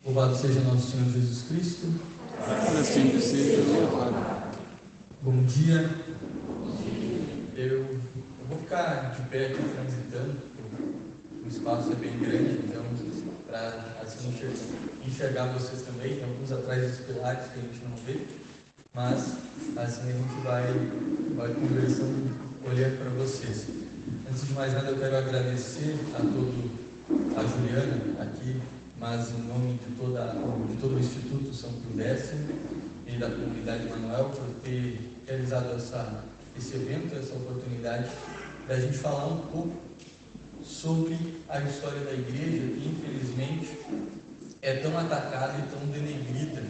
Louvado seja nosso Senhor Jesus Cristo. Para sempre seja louvado. Bom dia. Eu vou ficar de pé aqui transitando. O espaço é bem grande, então, para assim enxergar vocês também. Tem alguns atrás dos pilares que a gente não vê, mas assim a gente vai conversando, olhando para vocês. Antes de mais nada, eu quero agradecer a Juliana aqui, mas em nome de todo o Instituto São Pio X e da comunidade Manuel, por ter realizado esse evento, essa oportunidade da gente falar um pouco sobre a história da igreja, que infelizmente é tão atacada e tão denegrida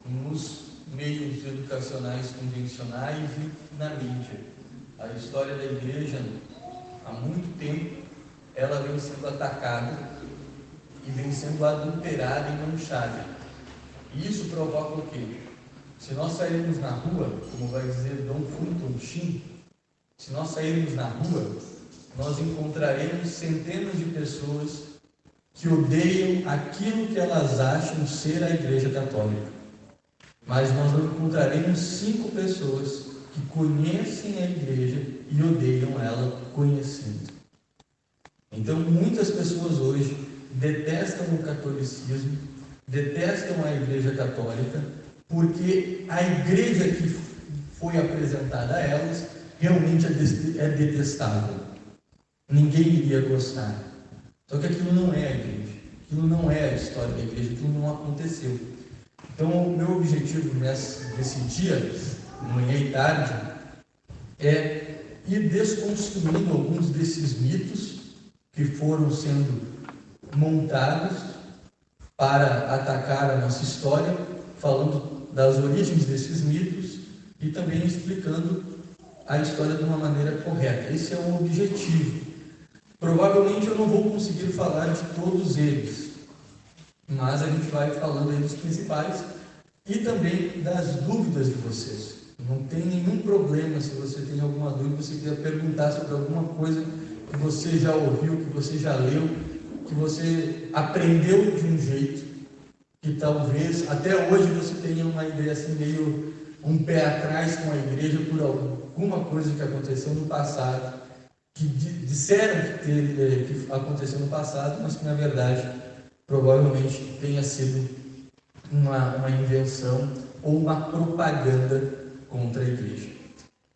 nos meios educacionais convencionais e na mídia. A história da igreja, há muito tempo, ela vem sendo atacada e vem sendo adulterada e manchada. E isso provoca o quê? Se nós sairmos na rua, como vai dizer Dom Fulton Sheen, se nós sairmos na rua, nós encontraremos centenas de pessoas que odeiam aquilo que elas acham ser a Igreja Católica. Mas nós não encontraremos 5 pessoas que conhecem a Igreja e odeiam ela conhecendo. Então, muitas pessoas hoje detestam o catolicismo, detestam a Igreja Católica, porque a Igreja que foi apresentada a elas realmente é detestável. Ninguém iria gostar. Só que aquilo não é a Igreja, aquilo não é a história da Igreja, aquilo não aconteceu. Então, o meu objetivo nesse dia, manhã e tarde, é ir desconstruindo alguns desses mitos que foram sendo montados para atacar a nossa história, falando das origens desses mitos e também explicando a história de uma maneira correta. Esse é o objetivo. Provavelmente eu não vou conseguir falar de todos eles, mas a gente vai falando aí dos principais e também das dúvidas de vocês. Não tem nenhum problema se você tem alguma dúvida, você quer perguntar sobre alguma coisa que você já ouviu, que você já leu, que você aprendeu de um jeito, que talvez até hoje você tenha uma ideia assim, meio um pé atrás com a igreja por alguma coisa que aconteceu no passado, que disseram que aconteceu no passado, mas que na verdade provavelmente tenha sido uma invenção ou uma propaganda contra a igreja.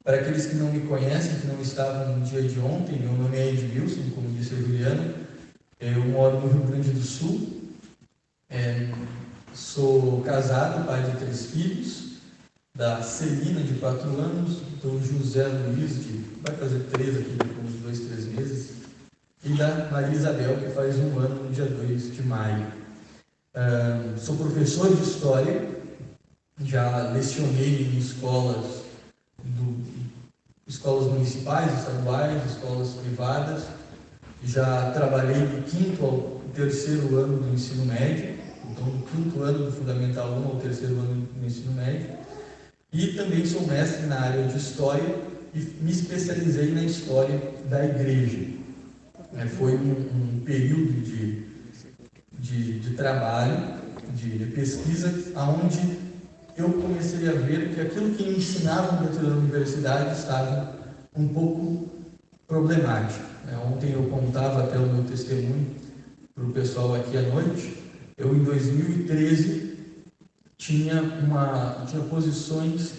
Para aqueles que não me conhecem, que não estavam no dia de ontem, meu nome é Edmilson, como disse a Juliana, eu moro no Rio Grande do Sul, sou casado, pai de 3 filhos, da Celina, de 4 anos, do José Luiz, vai fazer 3 aqui daqui uns 2, 3 meses, e da Maria Isabel, que faz 1 ano no dia 2 de maio. Sou professor de História, já lecionei em escolas municipais, estaduais, escolas privadas, já trabalhei do 5º ao 3º ano do ensino médio, então do 5º ano do Fundamental 1 ao 3º ano do ensino médio, e também sou mestre na área de História e me especializei na História da Igreja. Foi um período de trabalho, de pesquisa, onde eu comecei a ver que aquilo que me ensinavam dentro da universidade estava um pouco problemático. Ontem eu contava até o meu testemunho para o pessoal aqui à noite. Eu, em 2013, tinha posições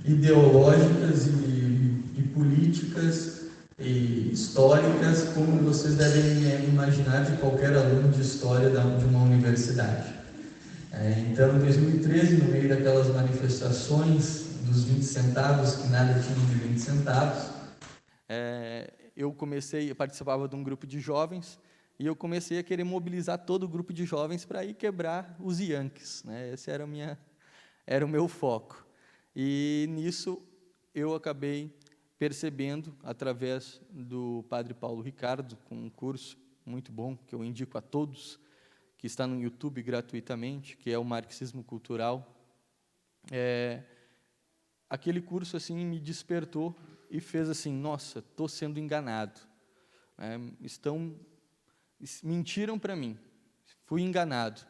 ideológicas e políticas e históricas, como vocês devem imaginar de qualquer aluno de história de uma universidade. Então, em 2013, no meio daquelas manifestações dos 20 centavos, que nada tinha de 20 centavos, eu participava de um grupo de jovens, e eu comecei a querer mobilizar todo o grupo de jovens para ir quebrar os Yankees, né? Esse era o meu foco. E nisso eu acabei percebendo, através do Padre Paulo Ricardo, com um curso muito bom, que eu indico a todos, que está no YouTube gratuitamente, que é o Marxismo Cultural. Aquele curso assim me despertou e fez assim: nossa, estou sendo enganado. Mentiram para mim, fui enganado.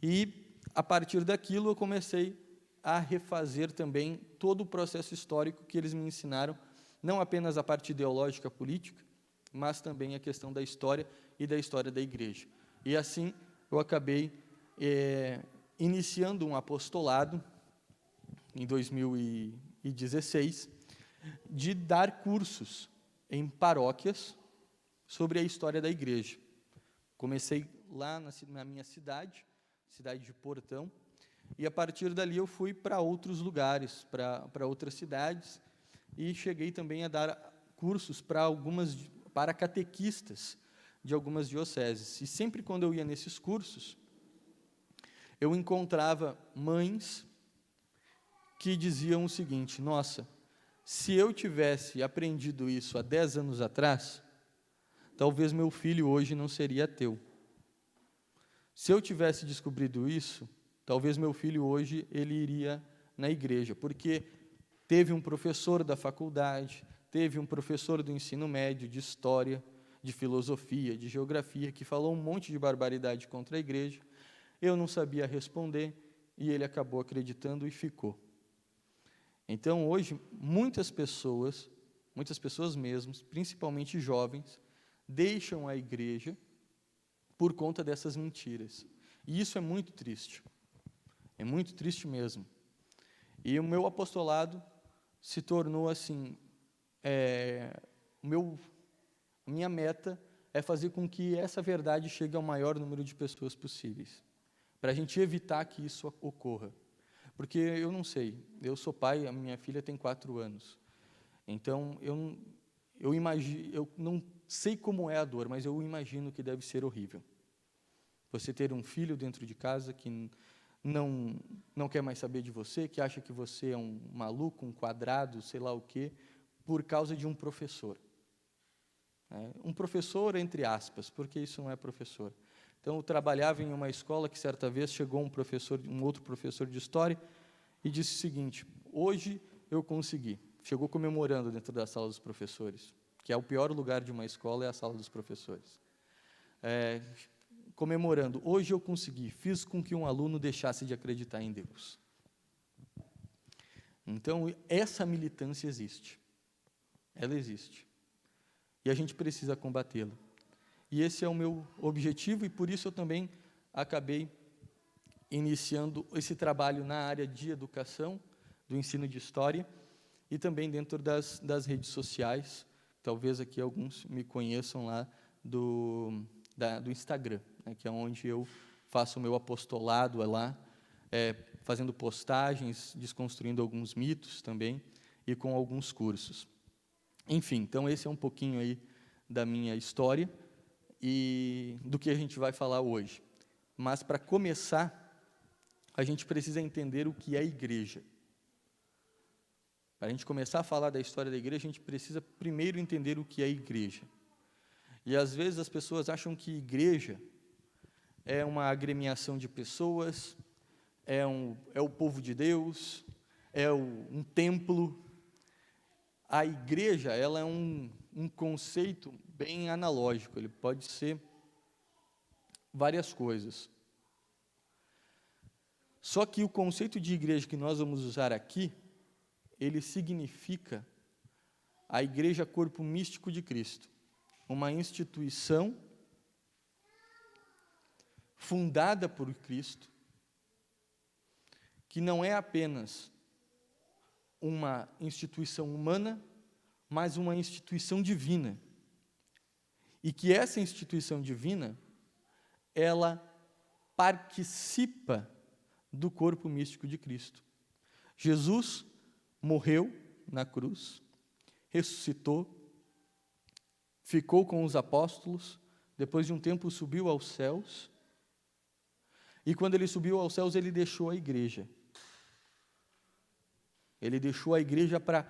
E, a partir daquilo, eu comecei a refazer também todo o processo histórico que eles me ensinaram, não apenas a parte ideológica política, mas também a questão da história e da história da igreja. E assim eu acabei iniciando um apostolado em 2016 de dar cursos em paróquias sobre a história da igreja. Comecei lá na minha cidade de Portão, e a partir dali eu fui para outros lugares, para outras cidades, e cheguei também a dar cursos para catequistas de algumas dioceses. E sempre quando eu ia nesses cursos, eu encontrava mães que diziam o seguinte: nossa, se eu tivesse aprendido isso há 10 anos atrás, talvez meu filho hoje não seria ateu. Se eu tivesse descobrido isso, talvez meu filho hoje ele iria na igreja, porque teve um professor da faculdade, teve um professor do ensino médio, de história, de filosofia, de geografia, que falou um monte de barbaridade contra a igreja. Eu não sabia responder e ele acabou acreditando e ficou. Então, hoje, muitas pessoas mesmo, principalmente jovens, deixam a igreja por conta dessas mentiras. E isso é muito triste mesmo. E o meu apostolado se tornou assim, minha meta é fazer com que essa verdade chegue ao maior número de pessoas possíveis, para a gente evitar que isso ocorra. Porque eu não sei, eu sou pai, a minha filha tem 4 anos, então eu imagino, eu não sei como é a dor, mas eu imagino que deve ser horrível. Você ter um filho dentro de casa que não quer mais saber de você, que acha que você é um maluco, um quadrado, sei lá o quê, por causa de um professor. Um professor, entre aspas, porque isso não é professor. Então, eu trabalhava em uma escola que, certa vez, chegou um outro professor de história e disse o seguinte: hoje eu consegui. Chegou comemorando dentro da sala dos professores, que é o pior lugar de uma escola, é a sala dos professores. Comemorando, hoje eu consegui, fiz com que um aluno deixasse de acreditar em Deus. Então, essa militância existe. Ela existe. E a gente precisa combatê-la. E esse é o meu objetivo, e por isso eu também acabei iniciando esse trabalho na área de educação, do ensino de história, e também dentro das redes sociais. Talvez aqui alguns me conheçam lá do Instagram, que é onde eu faço o meu apostolado lá, fazendo postagens, desconstruindo alguns mitos também, e com alguns cursos. Enfim, então esse é um pouquinho aí da minha história e do que a gente vai falar hoje. Mas, para começar, a gente precisa entender o que é igreja. Para a gente começar a falar da história da igreja, a gente precisa primeiro entender o que é igreja. E, às vezes, as pessoas acham que igreja é uma agremiação de pessoas, é o povo de Deus, é um templo. A igreja, ela é um conceito bem analógico, ele pode ser várias coisas. Só que o conceito de igreja que nós vamos usar aqui, ele significa a igreja corpo místico de Cristo, uma instituição fundada por Cristo, que não é apenas uma instituição humana, mas uma instituição divina. E que essa instituição divina, ela participa do corpo místico de Cristo. Jesus morreu na cruz, ressuscitou, ficou com os apóstolos, depois de um tempo subiu aos céus, e quando ele subiu aos céus, ele deixou a igreja. Ele deixou a igreja para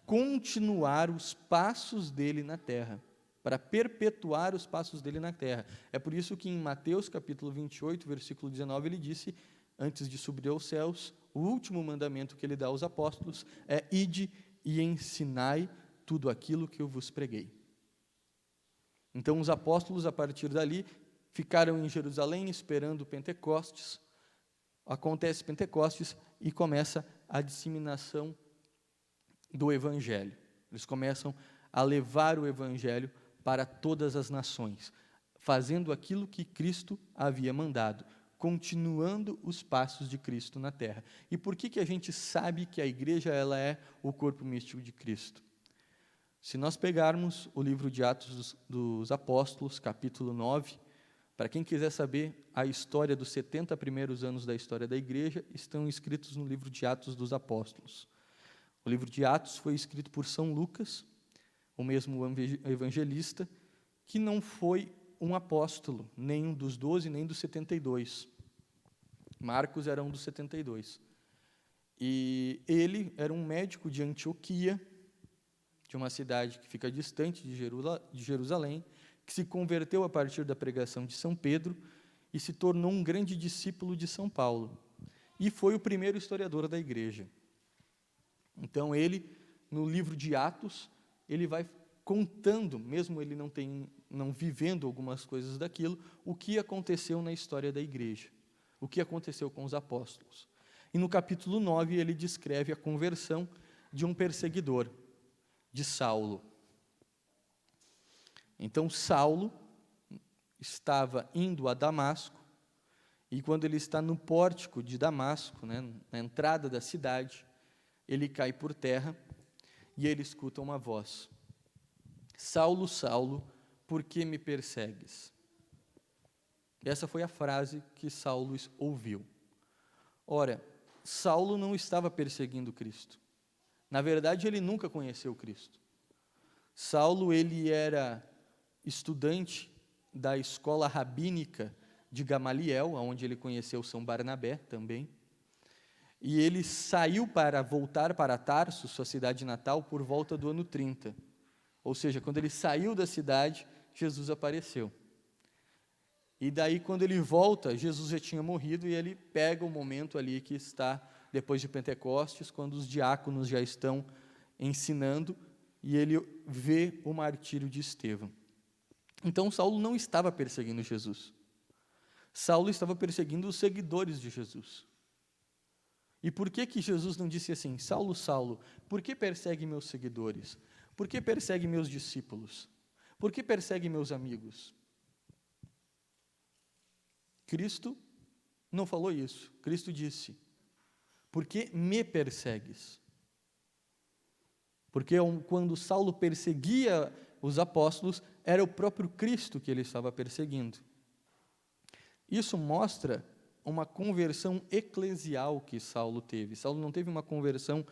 continuar os passos dele na terra, para perpetuar os passos dele na terra. É por isso que em Mateus capítulo 28, versículo 19, ele disse, antes de subir aos céus, o último mandamento que ele dá aos apóstolos é: ide e ensinai tudo aquilo que eu vos preguei. Então os apóstolos, a partir dali, ficaram em Jerusalém esperando Pentecostes, acontece Pentecostes e começa a disseminação do Evangelho. Eles começam a levar o Evangelho para todas as nações, fazendo aquilo que Cristo havia mandado, continuando os passos de Cristo na terra. E por que a gente sabe que a igreja ela é o corpo místico de Cristo? Se nós pegarmos o livro de Atos dos Apóstolos, capítulo 9, para quem quiser saber a história dos 70 primeiros anos da história da igreja, estão escritos no livro de Atos dos Apóstolos. O livro de Atos foi escrito por São Lucas, o mesmo evangelista, que não foi um apóstolo, nem um dos 12, nem dos 72. Marcos era um dos 72. E ele era um médico de Antioquia, de uma cidade que fica distante de Jerusalém, que se converteu a partir da pregação de São Pedro e se tornou um grande discípulo de São Paulo. E foi o primeiro historiador da igreja. Então ele, no livro de Atos, ele vai contando, mesmo ele não vivendo algumas coisas daquilo, o que aconteceu na história da igreja, o que aconteceu com os apóstolos. E no capítulo 9 ele descreve a conversão de um perseguidor, de Saulo. Então Saulo estava indo a Damasco, e quando ele está no pórtico de Damasco, né, na entrada da cidade, ele cai por terra e ele escuta uma voz: Saulo, Saulo, por que me persegues? Essa foi a frase que Saulo ouviu. Ora, Saulo não estava perseguindo Cristo. Na verdade, ele nunca conheceu Cristo. Saulo, ele era estudante da escola rabínica de Gamaliel, onde ele conheceu São Barnabé também. E ele saiu para voltar para Tarso, sua cidade natal, por volta do ano 30. Ou seja, quando ele saiu da cidade, Jesus apareceu. E daí, quando ele volta, Jesus já tinha morrido, e ele pega o momento ali que está depois de Pentecostes, quando os diáconos já estão ensinando, e ele vê o martírio de Estevão. Então, Saulo não estava perseguindo Jesus. Saulo estava perseguindo os seguidores de Jesus. E por que Jesus não disse assim: Saulo, Saulo, por que persegue meus seguidores? Por que persegue meus discípulos? Por que persegue meus amigos? Cristo não falou isso. Cristo disse: por que me persegues? Porque quando Saulo perseguia os apóstolos, era o próprio Cristo que ele estava perseguindo. Isso mostra uma conversão eclesial que Saulo teve. Saulo não teve uma conversão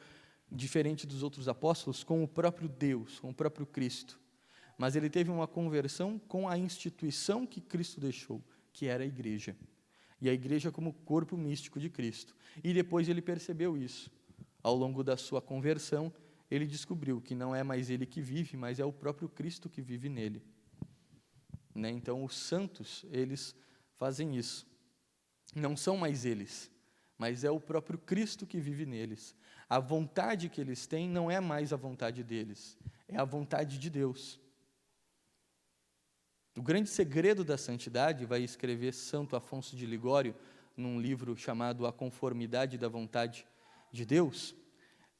diferente dos outros apóstolos com o próprio Deus, com o próprio Cristo. Mas ele teve uma conversão com a instituição que Cristo deixou, que era a igreja. E a igreja como corpo místico de Cristo. E depois ele percebeu isso. Ao longo da sua conversão, ele descobriu que não é mais ele que vive, mas é o próprio Cristo que vive nele. Né? Então, os santos, eles fazem isso. Não são mais eles, mas é o próprio Cristo que vive neles. A vontade que eles têm não é mais a vontade deles, é a vontade de Deus. O grande segredo da santidade, vai escrever Santo Afonso de Ligório, num livro chamado A Conformidade da Vontade de Deus,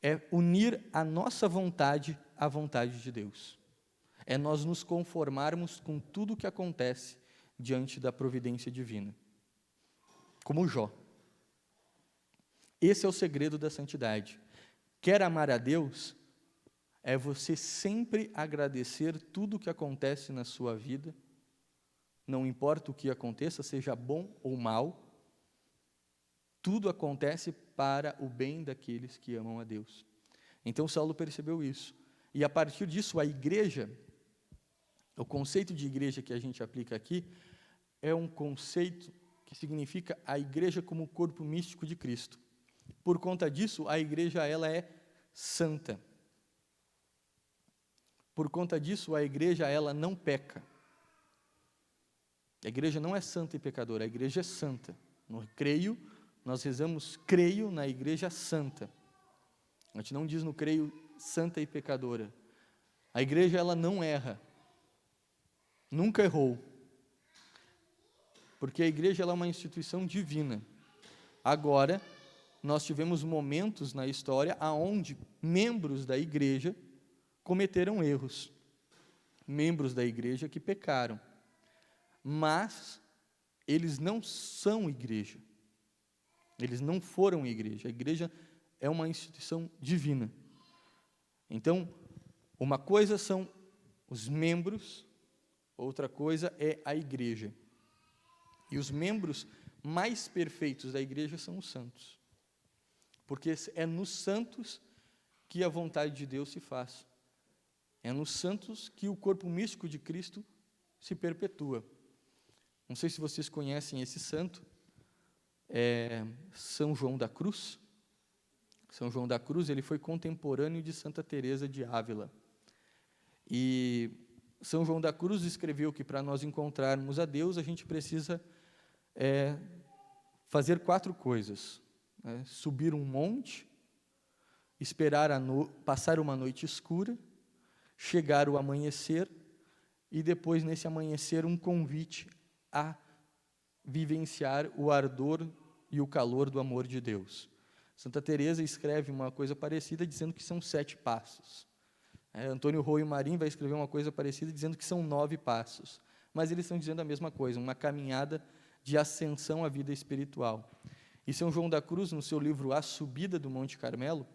é unir a nossa vontade à vontade de Deus. É nós nos conformarmos com tudo o que acontece diante da providência divina. Como Jó. Esse é o segredo da santidade. Quer amar a Deus? É você sempre agradecer tudo o que acontece na sua vida, não importa o que aconteça, seja bom ou mal, tudo acontece para o bem daqueles que amam a Deus. Então Saulo percebeu isso. E a partir disso, a igreja, o conceito de igreja que a gente aplica aqui, é um conceito que significa a igreja como corpo místico de Cristo. Por conta disso, a igreja ela é santa. Por conta disso, a igreja ela não peca. A igreja não é santa e pecadora, a igreja é santa. Nós rezamos creio na igreja santa. A gente não diz no creio santa e pecadora. A igreja ela não erra. Nunca errou. Porque a igreja ela é uma instituição divina. Agora, nós tivemos momentos na história aonde membros da igreja cometeram erros, membros da igreja que pecaram, mas eles não são igreja, eles não foram igreja. A igreja é uma instituição divina. Então, uma coisa são os membros, outra coisa é a igreja. E os membros mais perfeitos da igreja são os santos, porque é nos santos que a vontade de Deus se faz. É nos santos que o corpo místico de Cristo se perpetua. Não sei se vocês conhecem esse santo, São João da Cruz. São João da Cruz, ele foi contemporâneo de Santa Teresa de Ávila. E São João da Cruz escreveu que para nós encontrarmos a Deus, a gente precisa fazer 4 coisas. Subir um monte, passar uma noite escura, chegar o amanhecer, e depois, nesse amanhecer, um convite a vivenciar o ardor e o calor do amor de Deus. Santa Teresa escreve uma coisa parecida, dizendo que são 7 passos. Antônio Roio Marim vai escrever uma coisa parecida, dizendo que são 9 passos. Mas eles estão dizendo a mesma coisa, uma caminhada de ascensão à vida espiritual. E São João da Cruz, no seu livro A Subida do Monte Carmelo,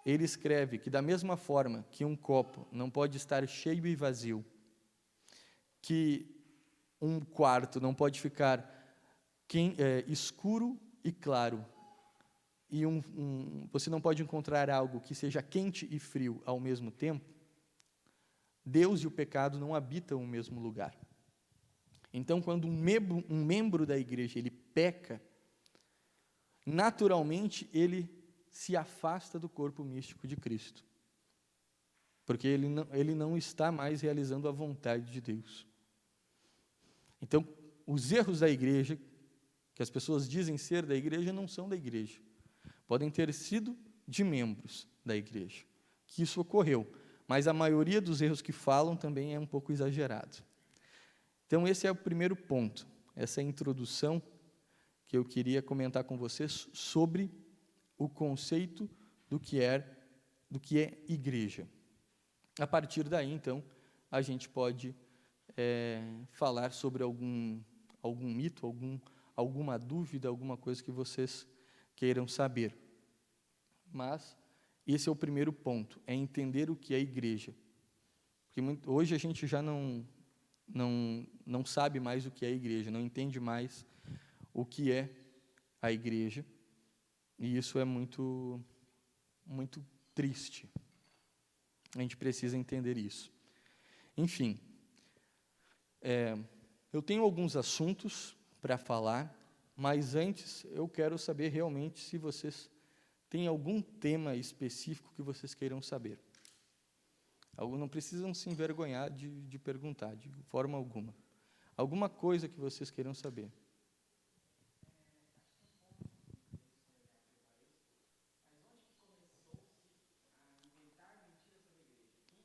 ele escreve que, da mesma forma que um copo não pode estar cheio e vazio, que um quarto não pode ficar escuro e claro, e você não pode encontrar algo que seja quente e frio ao mesmo tempo, Deus e o pecado não habitam o mesmo lugar. Então, quando um membro da igreja ele peca, naturalmente ele se afasta do corpo místico de Cristo, porque ele não está mais realizando a vontade de Deus. Então, os erros da igreja, que as pessoas dizem ser da igreja, não são da igreja. Podem ter sido de membros da igreja, que isso ocorreu, mas a maioria dos erros que falam também é um pouco exagerado. Então, esse é o primeiro ponto, essa é a introdução que eu queria comentar com vocês sobre o conceito do que é igreja. A partir daí, então, a gente pode falar sobre algum mito, alguma dúvida, alguma coisa que vocês queiram saber. Mas esse é o primeiro ponto, é entender o que é igreja. Porque hoje a gente já não sabe mais o que é igreja, não entende mais o que é a igreja, e isso é muito, muito triste. A gente precisa entender isso. Enfim, eu tenho alguns assuntos para falar, mas antes eu quero saber realmente se vocês têm algum tema específico que vocês queiram saber. Não precisam se envergonhar de perguntar, de forma alguma. Alguma coisa que vocês queiram saber.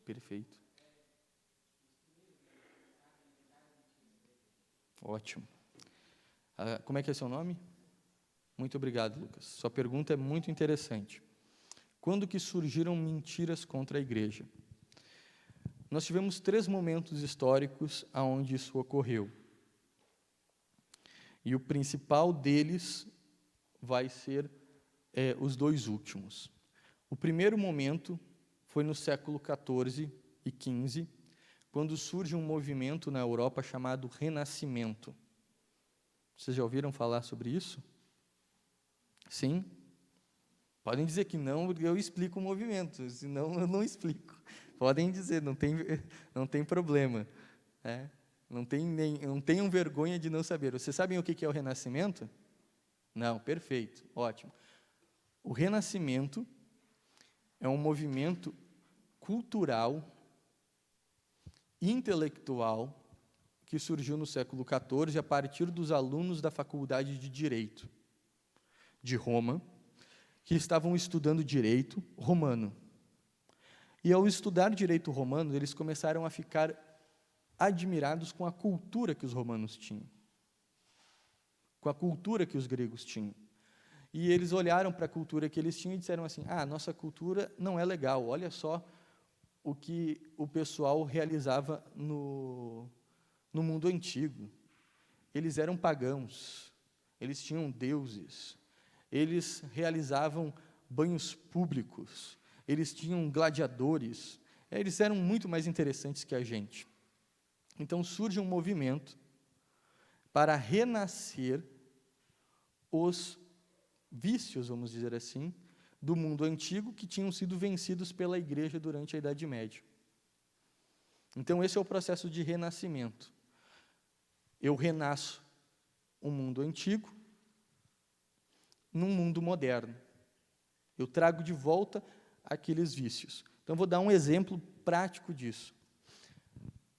Perfeito. Ótimo. Como é que é seu nome? Muito obrigado, Lucas. Sua pergunta é muito interessante. Quando que surgiram mentiras contra a igreja? Nós tivemos 3 momentos históricos onde isso ocorreu. E o principal deles vai ser os 2 últimos. O primeiro momento foi no século XIV e XV, quando surge um movimento na Europa chamado Renascimento. Vocês já ouviram falar sobre isso? Sim? Podem dizer que não, porque eu explico o movimento, senão eu não explico. Podem dizer, não tem problema. Não tenham vergonha de não saber. Vocês sabem o que é o Renascimento? Não, perfeito, ótimo. O Renascimento é um movimento cultural, intelectual, que surgiu no século XIV a partir dos alunos da Faculdade de Direito de Roma, que estavam estudando direito romano. E ao estudar direito romano, eles começaram a ficar admirados com a cultura que os romanos tinham, com a cultura que os gregos tinham. E eles olharam para a cultura que eles tinham e disseram assim: nossa cultura não é legal, olha só o que o pessoal realizava no mundo antigo. Eles eram pagãos, eles tinham deuses, eles realizavam banhos públicos, eles tinham gladiadores, eles eram muito mais interessantes que a gente. Então surge um movimento para renascer os vícios, vamos dizer assim, do mundo antigo que tinham sido vencidos pela Igreja durante a Idade Média. Então esse é o processo de renascimento. Eu renasço um mundo antigo num mundo moderno. Eu trago de volta aqueles vícios. Então vou dar um exemplo prático disso.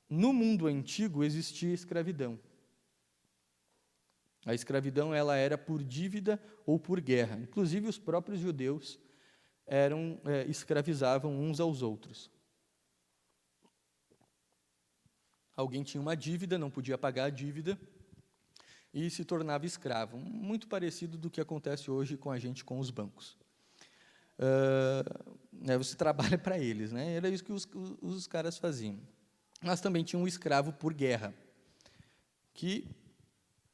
No mundo antigo existia escravidão. A escravidão ela era por dívida ou por guerra. Inclusive os próprios judeus escravizavam uns aos outros. Alguém tinha uma dívida, não podia pagar a dívida e se tornava escravo. Muito parecido do que acontece hoje com a gente com os bancos. Você trabalha para eles, né? Era isso que os caras faziam. Mas também tinha um escravo por guerra, que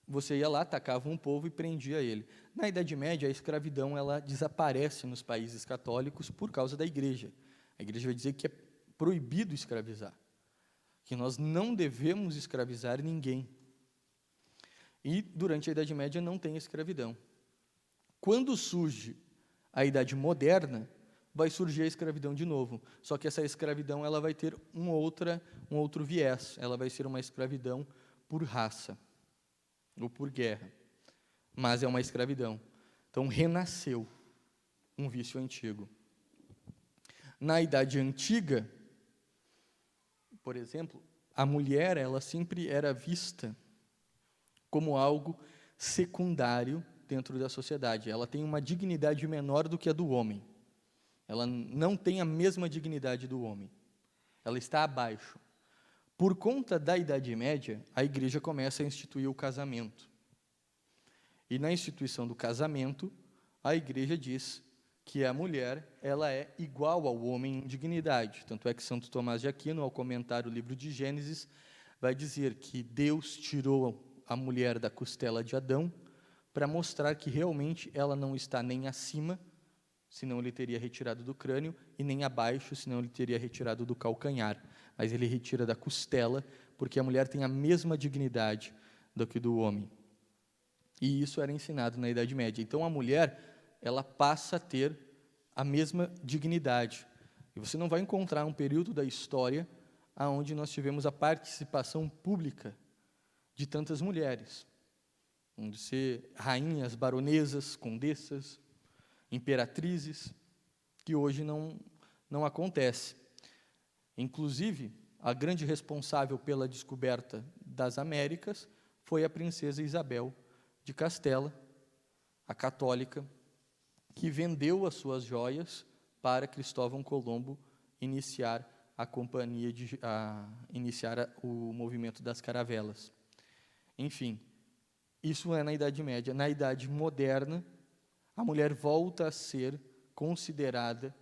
você ia lá, atacava um povo e prendia ele. Na Idade Média, a escravidão ela desaparece nos países católicos por causa da Igreja. A Igreja vai dizer que é proibido escravizar, que nós não devemos escravizar ninguém. E, durante a Idade Média, não tem escravidão. Quando surge a Idade Moderna, vai surgir a escravidão de novo. Só que essa escravidão ela vai ter um outro viés. Ela vai ser uma escravidão por raça ou por guerra. Mas é uma escravidão. Então, renasceu um vício antigo. Na Idade Antiga, por exemplo, a mulher ela sempre era vista como algo secundário dentro da sociedade. Ela tem uma dignidade menor do que a do homem. Ela não tem a mesma dignidade do homem. Ela está abaixo. Por conta da Idade Média, a Igreja começa a instituir o casamento. E na instituição do casamento, a Igreja diz que a mulher ela é igual ao homem em dignidade. Tanto é que Santo Tomás de Aquino, ao comentar o livro de Gênesis, vai dizer que Deus tirou a mulher da costela de Adão para mostrar que realmente ela não está nem acima, senão ele teria retirado do crânio, e nem abaixo, senão ele teria retirado do calcanhar. Mas ele retira da costela, porque a mulher tem a mesma dignidade do que do homem. E isso era ensinado na Idade Média. Então a mulher, ela passa a ter a mesma dignidade. E você não vai encontrar um período da história onde nós tivemos a participação pública de tantas mulheres. Onde ser rainhas, baronesas, condessas, imperatrizes, que hoje não acontece. Inclusive, a grande responsável pela descoberta das Américas foi a princesa Isabel de Castela, a católica, que vendeu as suas joias para Cristóvão Colombo iniciar o movimento das caravelas. Enfim, isso é na Idade Média. Na Idade Moderna, a mulher volta a ser considerada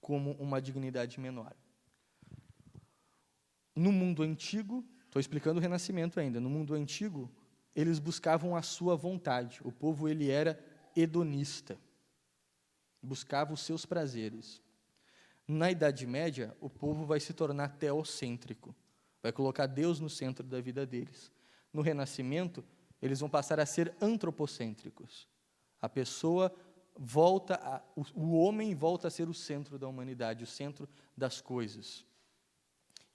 como uma dignidade menor. No mundo antigo, estou explicando o Renascimento ainda, no mundo antigo, eles buscavam a sua vontade. O povo ele era hedonista, buscava os seus prazeres. Na Idade Média, o povo vai se tornar teocêntrico, vai colocar Deus no centro da vida deles. No Renascimento, eles vão passar a ser antropocêntricos. A pessoa o homem volta a ser o centro da humanidade, o centro das coisas.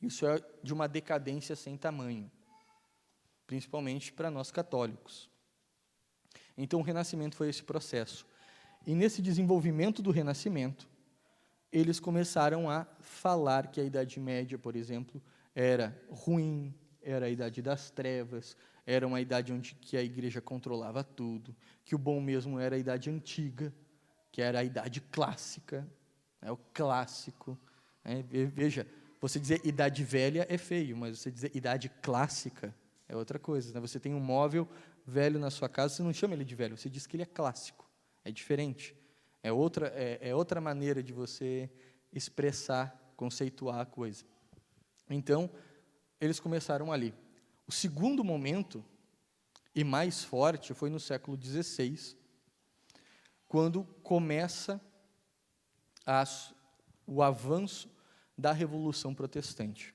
Isso é de uma decadência sem tamanho, principalmente para nós católicos. Então o Renascimento foi esse processo. E nesse desenvolvimento do Renascimento, eles começaram a falar que a Idade Média, por exemplo, era ruim, era a idade das trevas, era uma idade onde que a igreja controlava tudo, que o bom mesmo era a idade antiga, que era a idade clássica, o clássico. Veja, você dizer idade velha é feio, mas você dizer idade clássica é outra coisa. Você tem um móvel velho na sua casa, você não chama ele de velho, você diz que ele é clássico, É diferente. É outra maneira de você expressar, conceituar a coisa. Então, eles começaram ali. O segundo momento, e mais forte, foi no século XVI, quando começa o avanço da Revolução Protestante.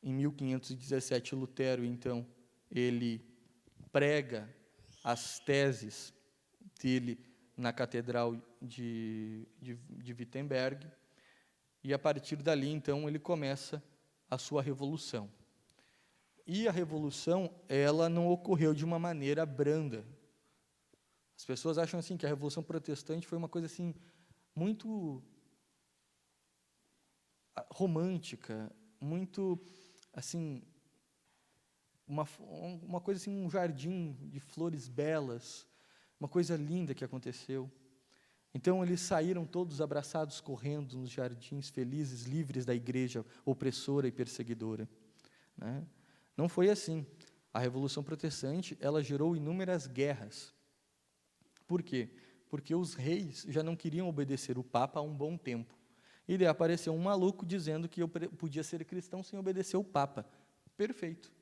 Em 1517, Lutero, então, ele prega as teses dele na Catedral de Wittenberg, e a partir dali, então, ele começa a sua revolução. E a revolução, ela não ocorreu de uma maneira branda. As pessoas acham assim que a Revolução Protestante foi uma coisa assim muito romântica, muito assim uma coisa assim, um jardim de flores belas, uma coisa linda que aconteceu. Então eles saíram todos abraçados, correndo nos jardins, felizes, livres da igreja opressora e perseguidora, né? Não foi assim. A Revolução Protestante, ela gerou inúmeras guerras. Por quê? Porque os reis já não queriam obedecer o Papa há um bom tempo. E daí apareceu um maluco dizendo que eu podia ser cristão sem obedecer o Papa. Perfeito.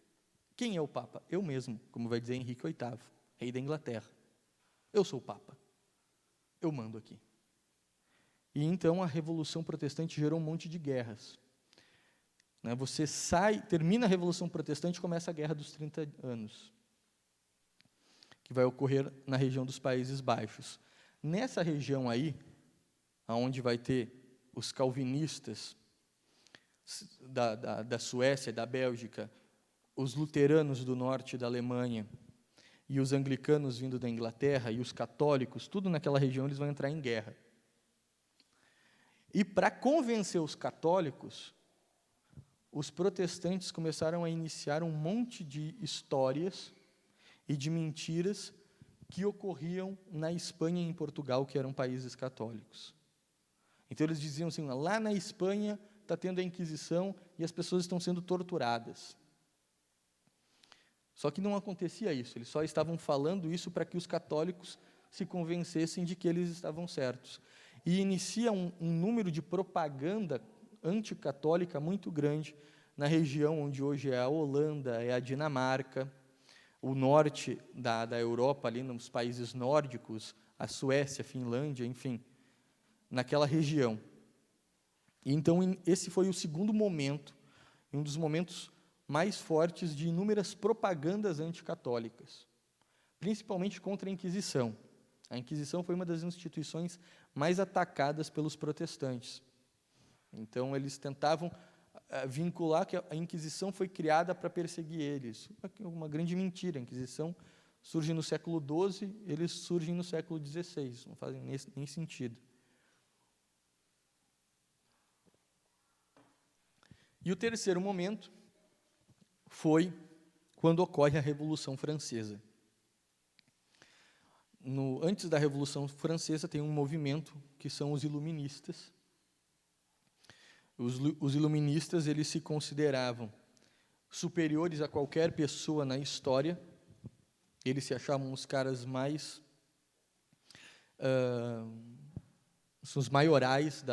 Quem é o Papa? Eu mesmo, como vai dizer Henrique VIII, rei da Inglaterra. Eu sou o Papa. Eu mando aqui. E então a Revolução Protestante gerou um monte de guerras. Você termina a Revolução Protestante e começa a Guerra dos 30 anos, que vai ocorrer na região dos Países Baixos. Nessa região aí, onde vai ter os calvinistas da Suécia, da Bélgica, os luteranos do norte da Alemanha, e os anglicanos vindo da Inglaterra, e os católicos, tudo naquela região, eles vão entrar em guerra. E para convencer os católicos, os protestantes começaram a iniciar um monte de histórias e de mentiras que ocorriam na Espanha e em Portugal, que eram países católicos. Então eles diziam assim, lá na Espanha está tendo a Inquisição e as pessoas estão sendo torturadas. Só que não acontecia isso, eles só estavam falando isso para que os católicos se convencessem de que eles estavam certos. E inicia um número de propaganda anticatólica muito grande na região onde hoje é a Holanda, é a Dinamarca, o norte da Europa, ali nos países nórdicos, a Suécia, a Finlândia, enfim, naquela região. E então, esse foi o segundo momento, um dos momentos mais fortes de inúmeras propagandas anticatólicas, principalmente contra a Inquisição. A Inquisição foi uma das instituições mais atacadas pelos protestantes. Então, eles tentavam vincular que a Inquisição foi criada para perseguir eles. Uma grande mentira. A Inquisição surge no século XII, eles surgem no século XVI. Não fazem nem sentido. E o terceiro momento foi quando ocorre a Revolução Francesa. Antes da Revolução Francesa, tem um movimento que são os iluministas. Os iluministas, eles se consideravam superiores a qualquer pessoa na história. Eles se achavam os caras mais os maiorais,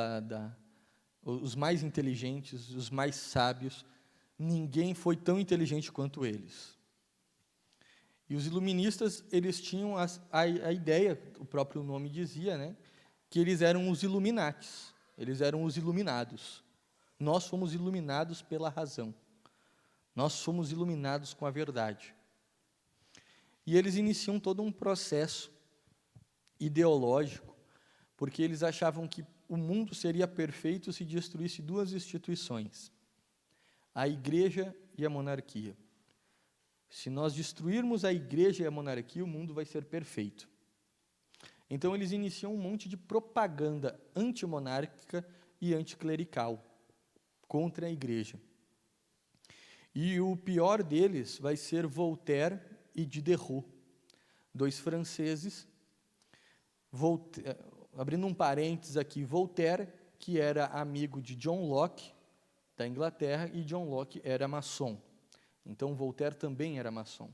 os mais inteligentes, os mais sábios. Ninguém foi tão inteligente quanto eles. E os iluministas, eles tinham a ideia, o próprio nome dizia, né, que eles eram os Illuminatis, eles eram os iluminados. Nós fomos iluminados pela razão. Nós fomos iluminados com a verdade. E eles iniciam todo um processo ideológico, porque eles achavam que o mundo seria perfeito se destruísse duas instituições, a igreja e a monarquia. Se nós destruirmos a igreja e a monarquia, o mundo vai ser perfeito. Então, eles iniciam um monte de propaganda antimonárquica e anticlerical contra a igreja. E o pior deles vai ser Voltaire e Diderot, dois franceses. Abrindo um parênteses aqui, Voltaire, que era amigo de John Locke, da Inglaterra, e John Locke era maçom. Então, Voltaire também era maçom.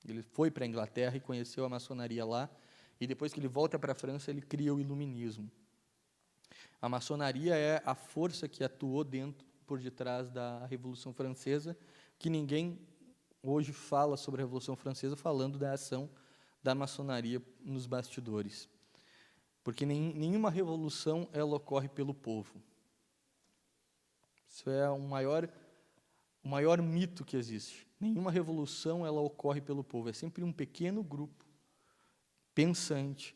Ele foi para a Inglaterra e conheceu a maçonaria lá, E depois que ele volta para a França, ele cria o iluminismo. A maçonaria é a força que atuou por detrás da Revolução Francesa, que ninguém hoje fala sobre a Revolução Francesa falando da ação da maçonaria nos bastidores. Porque nenhuma revolução ela ocorre pelo povo. Isso é o maior mito que existe. Nenhuma revolução ela ocorre pelo povo. É sempre um pequeno grupo pensante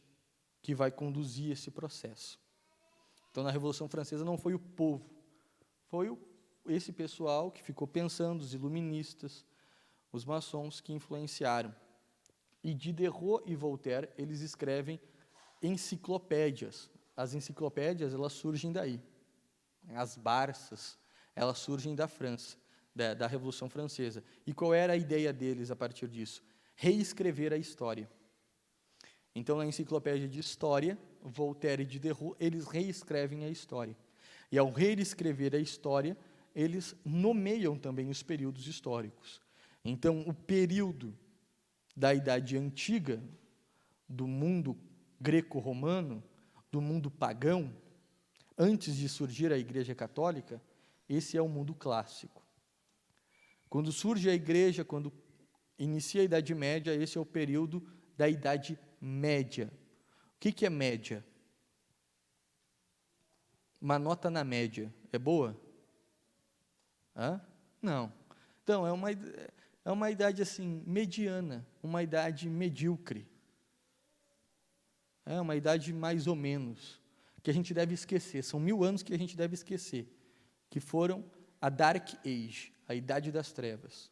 que vai conduzir esse processo. Então, na Revolução Francesa não foi o povo, foi esse pessoal que ficou pensando, os iluministas, os maçons que influenciaram. E Diderot e Voltaire, eles escrevem enciclopédias. As enciclopédias, elas surgem daí. As Barças, elas surgem da França, da Revolução Francesa. E qual era a ideia deles a partir disso? Reescrever a história. Então, na enciclopédia de história, Voltaire e Diderot, eles reescrevem a história. E ao reescrever a história, eles nomeiam também os períodos históricos. Então, o período da Idade Antiga, do mundo greco-romano, do mundo pagão, antes de surgir a Igreja Católica, esse é o mundo clássico. Quando surge a Igreja, quando inicia a Idade Média, esse é o período da Idade Média. O que é média? Uma nota na média é boa? Hã? Não. Então, é uma idade assim, mediana, uma idade medíocre. É uma idade mais ou menos, que a gente deve esquecer. São 1000 anos que a gente deve esquecer, que foram a Dark Age, a Idade das Trevas.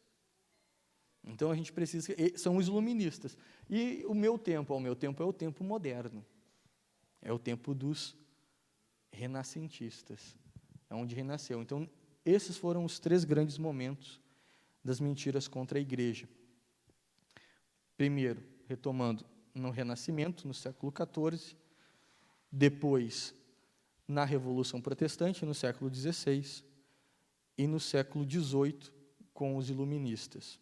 Então, a gente precisa... São os iluministas. E o meu tempo é o tempo moderno. É o tempo dos renascentistas. É onde renasceu. Então, esses foram os 3 grandes momentos das mentiras contra a Igreja. Primeiro, retomando, no Renascimento, no século XIV. Depois, na Revolução Protestante, no século XVI. E no século XVIII, com os iluministas.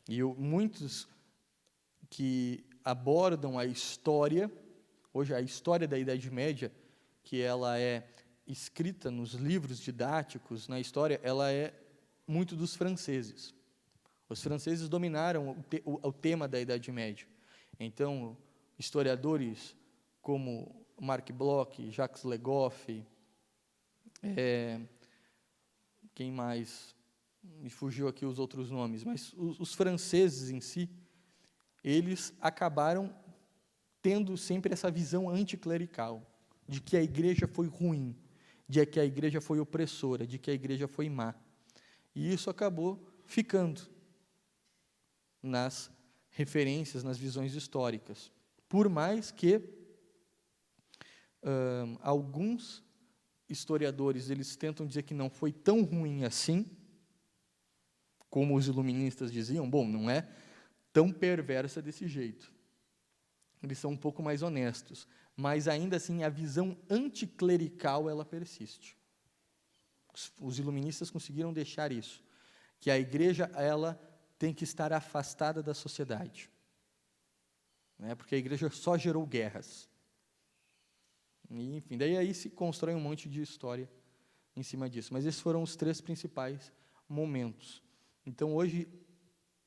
E muitos que abordam a história, hoje a história da Idade Média, que ela é escrita nos livros didáticos, na história, ela é muito dos franceses. Os franceses dominaram o tema da Idade Média. Então, historiadores como Marc Bloch, Jacques Le Goff, quem mais? Me fugiu aqui os outros nomes, mas os franceses em si, eles acabaram tendo sempre essa visão anticlerical, de que a Igreja foi ruim, de que a Igreja foi opressora, de que a Igreja foi má. E isso acabou ficando nas referências, nas visões históricas. Por mais que alguns historiadores eles tentam dizer que não foi tão ruim assim, como os iluministas diziam, bom, não é tão perversa desse jeito. Eles são um pouco mais honestos, mas ainda assim a visão anticlerical ela persiste. Os iluministas conseguiram deixar isso, que a Igreja ela tem que estar afastada da sociedade, né? Porque a Igreja só gerou guerras. E, enfim, daí aí se constrói um monte de história em cima disso. Mas esses foram os 3 principais momentos. Então, hoje,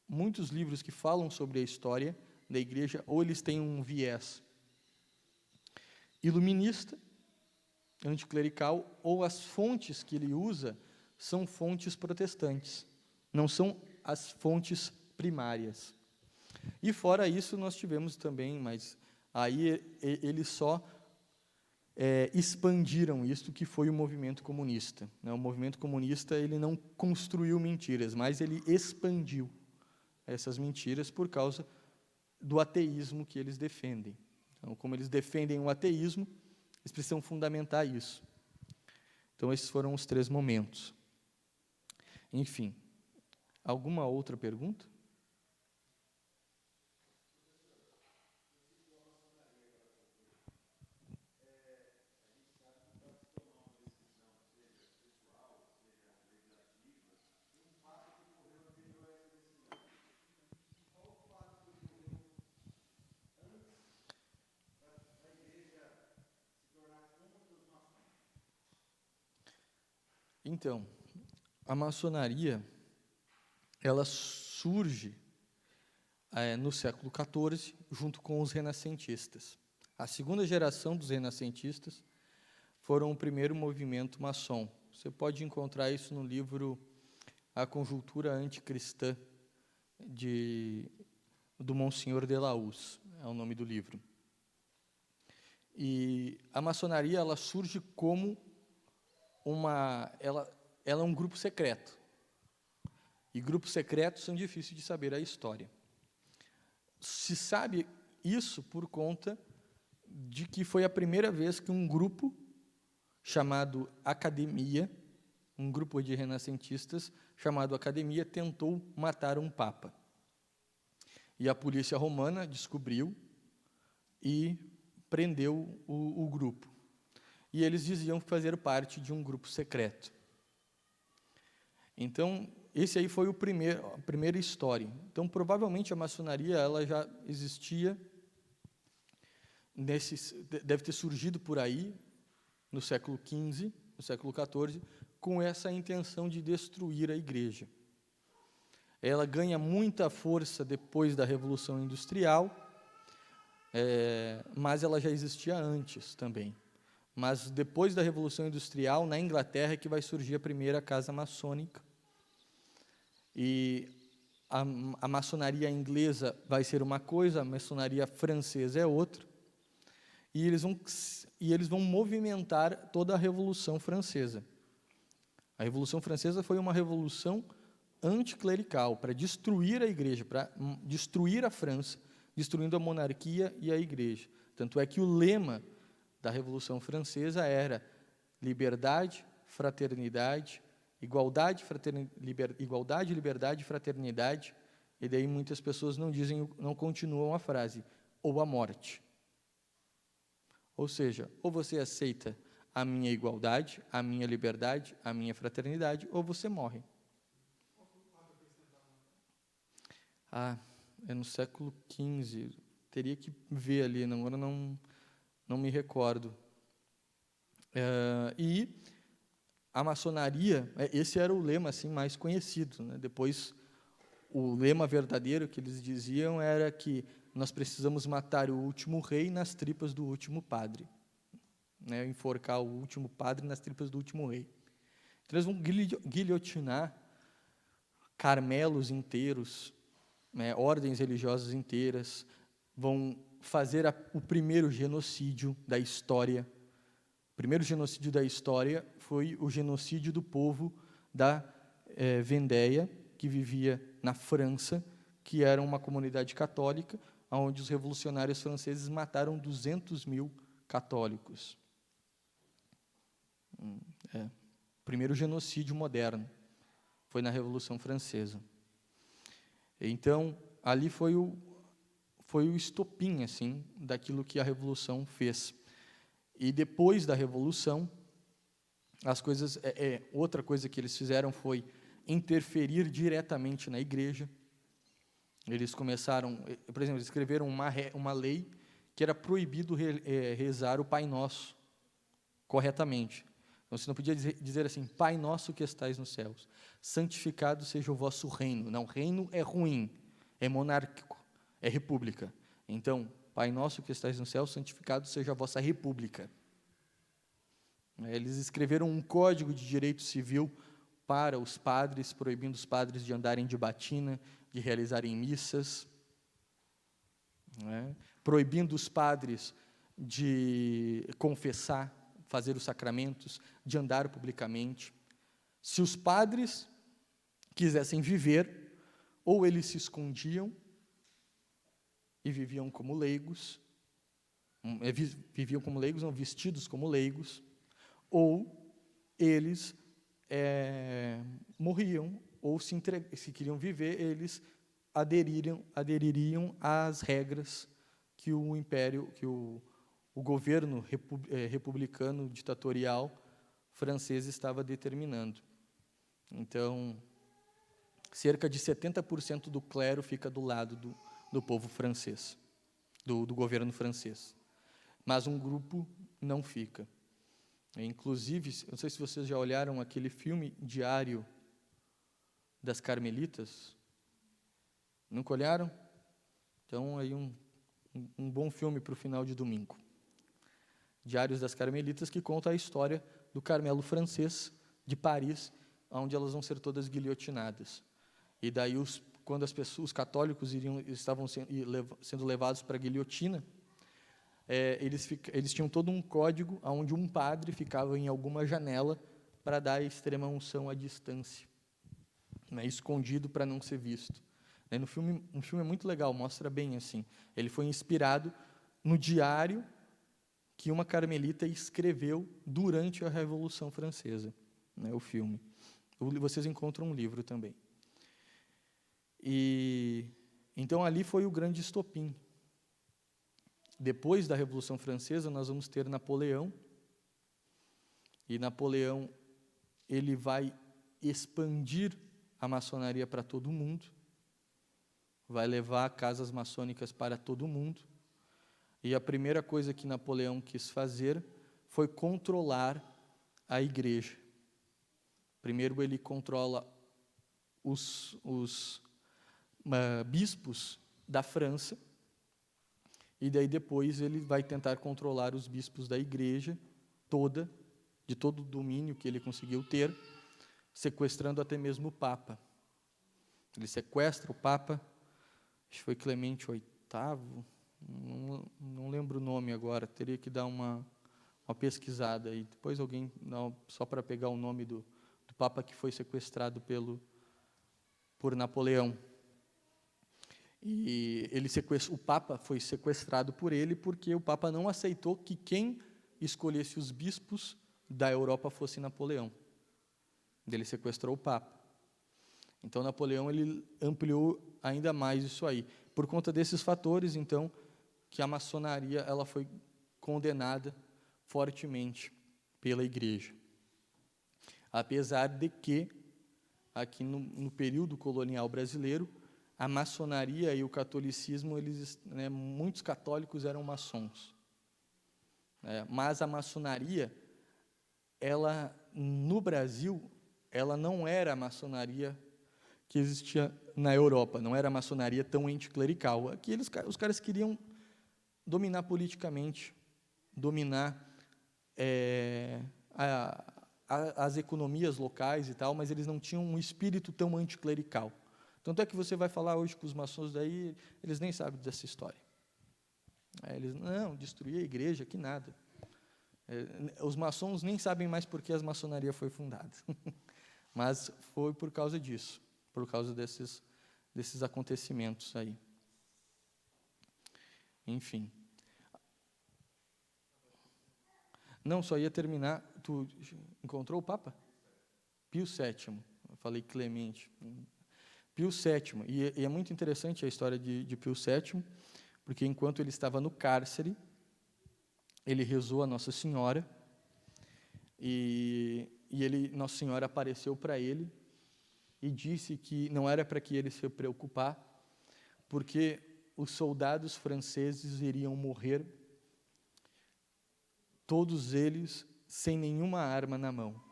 muitos livros que falam sobre a história da Igreja, ou eles têm um viés iluminista, anticlerical, ou as fontes que ele usa são fontes protestantes, não são as fontes primárias. E fora isso, nós tivemos também, mas aí eles só expandiram isso, que foi o movimento comunista. Né? O movimento comunista ele não construiu mentiras, mas ele expandiu essas mentiras por causa do ateísmo que eles defendem. Então, como eles defendem o ateísmo, eles precisam fundamentar isso. Então, esses foram os 3 momentos. Enfim, alguma outra pergunta? Então, a maçonaria, ela surge no século XIV, junto com os renascentistas. A segunda geração dos renascentistas foram o primeiro movimento maçom. Você pode encontrar isso no livro A Conjuntura Anticristã, do Monsenhor de Laus, é o nome do livro. E a maçonaria, ela surge como ela é um grupo secreto. E grupos secretos são difíceis de saber a história. Se sabe isso por conta de que foi a primeira vez que um grupo chamado Academia, um grupo de renascentistas chamado Academia, tentou matar um papa. E a polícia romana descobriu e prendeu o grupo. E eles diziam fazer parte de um grupo secreto. Então, esse aí foi a primeira história. Então, provavelmente, a maçonaria ela já existia, deve ter surgido por aí, no século XV, no século XIV, com essa intenção de destruir a igreja. Ela ganha muita força depois da Revolução Industrial, mas ela já existia antes também. Mas depois da Revolução Industrial, na Inglaterra, é que vai surgir a primeira casa maçônica. E a maçonaria inglesa vai ser uma coisa, a maçonaria francesa é outra. E eles vão movimentar toda a Revolução Francesa. A Revolução Francesa foi uma revolução anticlerical, para destruir a igreja, para destruir a França, destruindo a monarquia e a igreja. Tanto é que o lema da Revolução Francesa era liberdade, fraternidade, igualdade, liberdade, fraternidade, e daí muitas pessoas não continuam a frase, ou a morte. Ou seja, ou você aceita a minha igualdade, a minha liberdade, a minha fraternidade, ou você morre. É no século XV, teria que ver ali, agora não me recordo. E a maçonaria, esse era o lema assim, mais conhecido, né? Depois, o lema verdadeiro que eles diziam era que nós precisamos matar o último rei nas tripas do último padre. Né? Enforcar o último padre nas tripas do último rei. Então, eles vão guilhotinar carmelos inteiros, né? Ordens religiosas inteiras, vão fazer o primeiro genocídio da história. O primeiro genocídio da história foi o genocídio do povo da Vendéia, que vivia na França, que era uma comunidade católica, onde os revolucionários franceses mataram 200 mil católicos. O primeiro genocídio moderno foi na Revolução Francesa. Então, ali foi o estopim assim, daquilo que a Revolução fez. E depois da Revolução, as coisas, outra coisa que eles fizeram foi interferir diretamente na igreja. Eles começaram, por exemplo, eles escreveram uma lei que era proibido rezar o Pai Nosso corretamente. Então, você não podia dizer assim, Pai Nosso que estais nos céus, santificado seja o vosso reino. Não, reino é ruim, é monárquico, é república. Então, Pai Nosso que estais no céu, santificado seja a vossa república. Eles escreveram um código de direito civil para os padres, proibindo os padres de andarem de batina, de realizarem missas, proibindo os padres de confessar, fazer os sacramentos, de andar publicamente. Se os padres quisessem viver, ou eles se escondiam e viviam como leigos, não, vestidos como leigos, ou eles morriam, ou se queriam viver, eles adeririam às regras que o império, que o governo republicano ditatorial francês estava determinando. Então, cerca de 70% do clero fica do lado do povo francês, do governo francês. Mas um grupo não fica. Inclusive, não sei se vocês já olharam aquele filme Diário das Carmelitas. Nunca olharam? Então, aí um bom filme para o final de domingo. Diários das Carmelitas, que conta a história do Carmelo francês de Paris, onde elas vão ser todas guilhotinadas. E daí, quando os católicos estavam sendo levados para a guilhotina, eles tinham todo um código onde um padre ficava em alguma janela para dar a extrema unção à distância, né, escondido para não ser visto. No filme, um filme é muito legal, mostra bem assim. Ele foi inspirado no diário que uma carmelita escreveu durante a Revolução Francesa, né, o filme. Vocês encontram um livro também. Então, ali foi o grande estopim. Depois da Revolução Francesa, nós vamos ter Napoleão, e Napoleão ele vai expandir a maçonaria para todo mundo, vai levar casas maçônicas para todo mundo, e a primeira coisa que Napoleão quis fazer foi controlar a igreja. Primeiro ele controla os bispos da França, e daí depois ele vai tentar controlar os bispos da igreja toda, de todo o domínio que ele conseguiu ter, sequestrando até mesmo o Papa. Ele sequestra o Papa, acho que foi Clemente VIII, não lembro o nome agora, teria que dar uma pesquisada aí. Depois alguém, só para pegar o nome do Papa que foi sequestrado por Napoleão. E o Papa foi sequestrado por ele porque o Papa não aceitou que quem escolhesse os bispos da Europa fosse Napoleão. Ele sequestrou o Papa. Então, Napoleão ele ampliou ainda mais isso aí. Por conta desses fatores, então, que a maçonaria ela foi condenada fortemente pela Igreja. Apesar de que, aqui no período colonial brasileiro, a maçonaria e o catolicismo, muitos católicos eram maçons. Mas a maçonaria, no Brasil, ela não era a maçonaria que existia na Europa, não era a maçonaria tão anticlerical. Aqui os caras queriam dominar politicamente, dominar as economias locais e tal, mas eles não tinham um espírito tão anticlerical. Tanto é que você vai falar hoje com os maçons daí, eles nem sabem dessa história. Eles, não, destruir a igreja, que nada. Os maçons nem sabem mais por que a maçonaria foi fundada. Mas foi por causa disso, por causa desses acontecimentos aí. Enfim. Não, só ia terminar. Tu encontrou o Papa? Pio VII. Eu falei Clemente. Pio VII. E é muito interessante a história de Pio VII, porque enquanto ele estava no cárcere, ele rezou a Nossa Senhora, e Nossa Senhora apareceu para ele e disse que não era para que ele se preocupar, porque os soldados franceses iriam morrer, todos eles sem nenhuma arma na mão.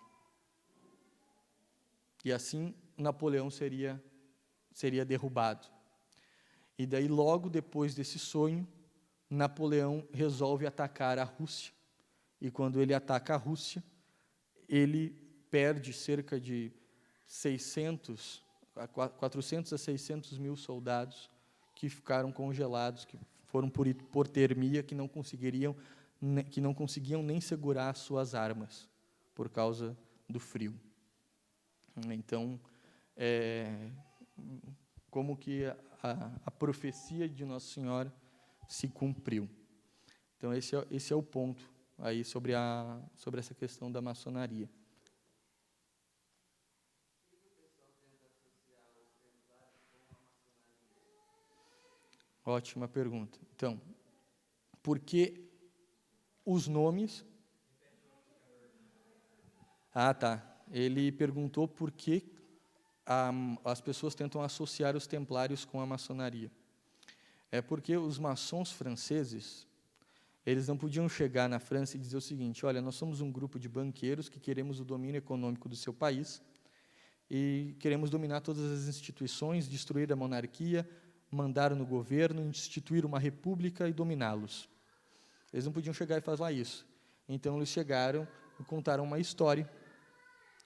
E assim Napoleão seria derrubado. E daí, logo depois desse sonho, Napoleão resolve atacar a Rússia. E quando ele ataca a Rússia, ele perde cerca de 400 a 600 mil soldados que ficaram congelados, que foram por hipotermia, que não conseguiam nem segurar as suas armas, por causa do frio. Então, como que a profecia de Nossa Senhora se cumpriu. Então, esse é o ponto aí sobre essa questão da maçonaria. Ótima pergunta. Então, por que os nomes... Ele perguntou por que as pessoas tentam associar os templários com a maçonaria. É porque os maçons franceses, Eles não podiam chegar na França e dizer o seguinte: olha, nós somos um grupo de banqueiros que queremos o domínio econômico do seu país e queremos dominar todas as instituições, destruir a monarquia, mandar no governo, instituir uma república e dominá-los. Eles não podiam chegar e falar isso. Então, eles chegaram e contaram uma história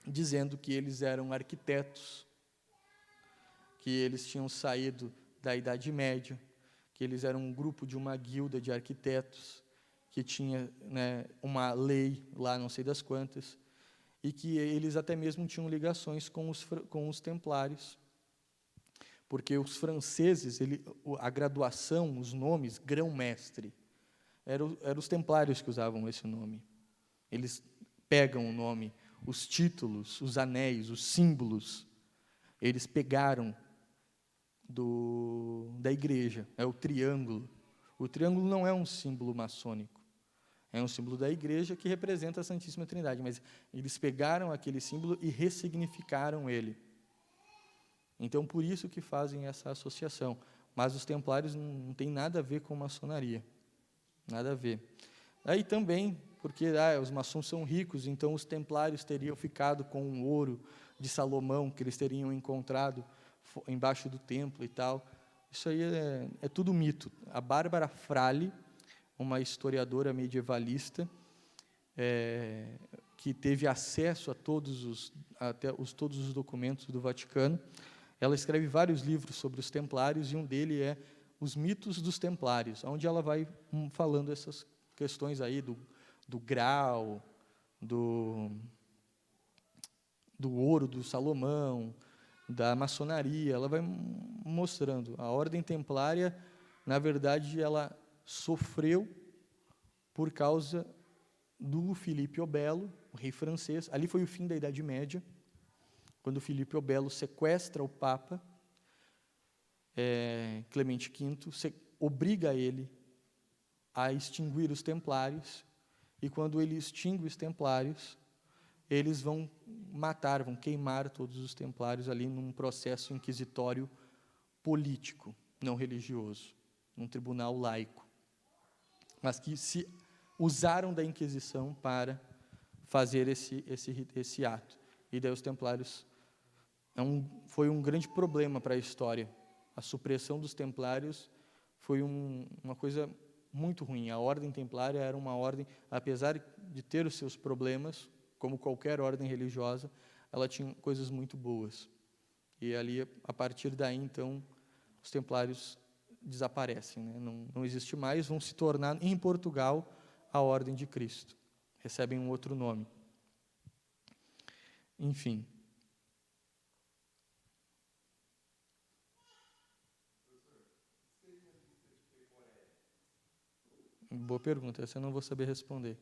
dizendo que eles eram arquitetos, que eles tinham saído da Idade Média, que eles eram um grupo de uma guilda de arquitetos, que tinha, né, uma lei lá, não sei das quantas, e que eles até mesmo tinham ligações com os templários, porque os franceses, a graduação, os nomes, grão-mestre, eram os templários que usavam esse nome. Eles pegam o nome, os títulos, os anéis, os símbolos, eles pegaram da igreja, é o triângulo. O triângulo não é um símbolo maçônico, é um símbolo da igreja que representa a Santíssima Trindade, mas eles pegaram aquele símbolo e ressignificaram ele. Então, por isso que fazem essa associação. Mas os templários não tem nada a ver com maçonaria, nada a ver. Aí também, porque os maçons são ricos, então os templários teriam ficado com o ouro de Salomão, que eles teriam encontrado embaixo do templo e tal. Isso aí é tudo mito. A Bárbara Frale, uma historiadora medievalista, que teve acesso a todos os documentos do Vaticano, ela escreve vários livros sobre os templários, e um deles é Os Mitos dos Templários, onde ela vai falando essas questões aí do grau, do ouro do Salomão, da maçonaria. Ela vai mostrando. A ordem templária, na verdade, ela sofreu por causa do Filipe o Belo, o rei francês. Ali foi o fim da Idade Média, quando Filipe o Belo sequestra o Papa Clemente V, obriga ele a extinguir os templários, e quando ele extingue os templários, eles vão queimar todos os templários ali num processo inquisitório político, não religioso, num tribunal laico, mas que se usaram da Inquisição para fazer esse ato. E daí os templários foi um grande problema para a história. A supressão dos templários foi uma coisa muito ruim. A ordem templária era uma ordem, apesar de ter os seus problemas, como qualquer ordem religiosa, ela tinha coisas muito boas. E ali, a partir daí, então, os templários desaparecem, né? Não existe mais, vão se tornar, em Portugal, a Ordem de Cristo. Recebem um outro nome. Enfim. Boa pergunta, essa eu não vou saber responder.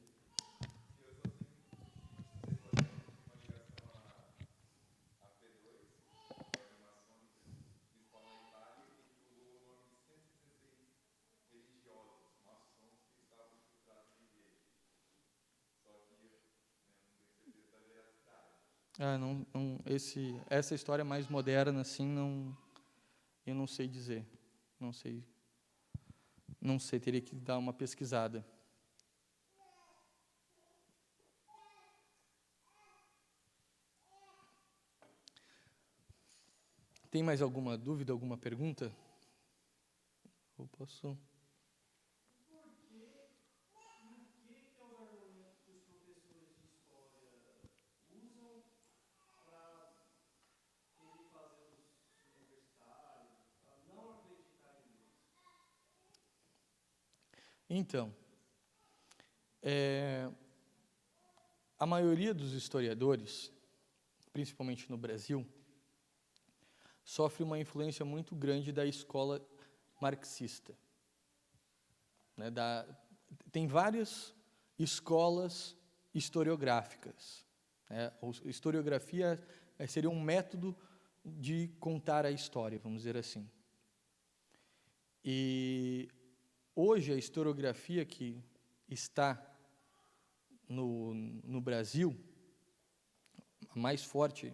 Essa história mais moderna, assim, eu não sei dizer. Não sei, teria que dar uma pesquisada. Tem mais alguma dúvida, alguma pergunta? Eu posso... Então, a maioria dos historiadores, principalmente no Brasil, sofre uma influência muito grande da escola marxista. Né, tem várias escolas historiográficas. Né? A historiografia seria um método de contar a história, vamos dizer assim. E hoje a historiografia que está no Brasil, a mais forte,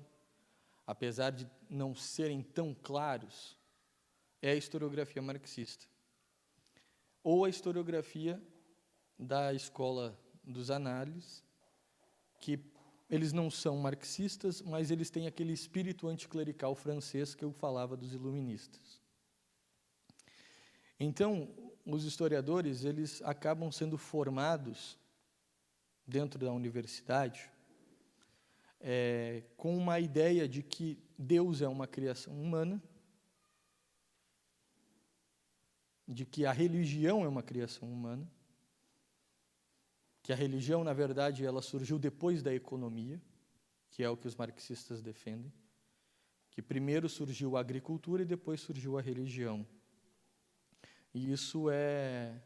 apesar de não serem tão claros, é a historiografia marxista. Ou a historiografia da escola dos análises, que eles não são marxistas, mas eles têm aquele espírito anticlerical francês que eu falava dos iluministas. Então, os historiadores, eles acabam sendo formados dentro da universidade com uma ideia de que Deus é uma criação humana, de que a religião é uma criação humana, que a religião, na verdade, ela surgiu depois da economia, que é o que os marxistas defendem, que primeiro surgiu a agricultura e depois surgiu a religião. E isso é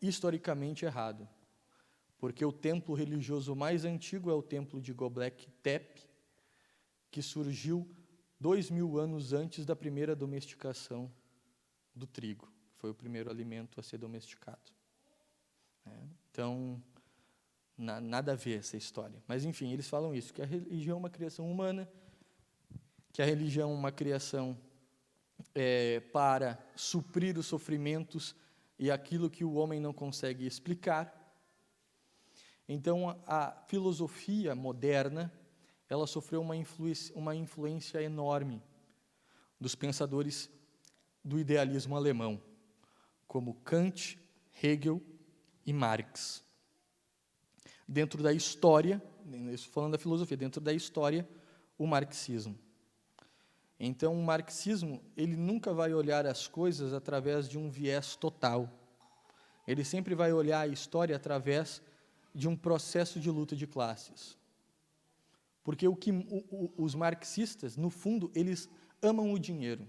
historicamente errado, porque o templo religioso mais antigo é o templo de Göbekli Tepe, que surgiu 2000 anos antes da primeira domesticação do trigo, que foi o primeiro alimento a ser domesticado. Então, nada a ver essa história. Mas, enfim, eles falam isso, que a religião é uma criação humana, que a religião é uma criação para suprir os sofrimentos e aquilo que o homem não consegue explicar. Então, a filosofia moderna, ela sofreu uma influência enorme dos pensadores do idealismo alemão, como Kant, Hegel e Marx. Dentro da história, falando da filosofia, dentro da história, o marxismo. Então, o marxismo, ele nunca vai olhar as coisas através de um viés total. Ele sempre vai olhar a história através de um processo de luta de classes. Porque os marxistas, no fundo, eles amam o dinheiro.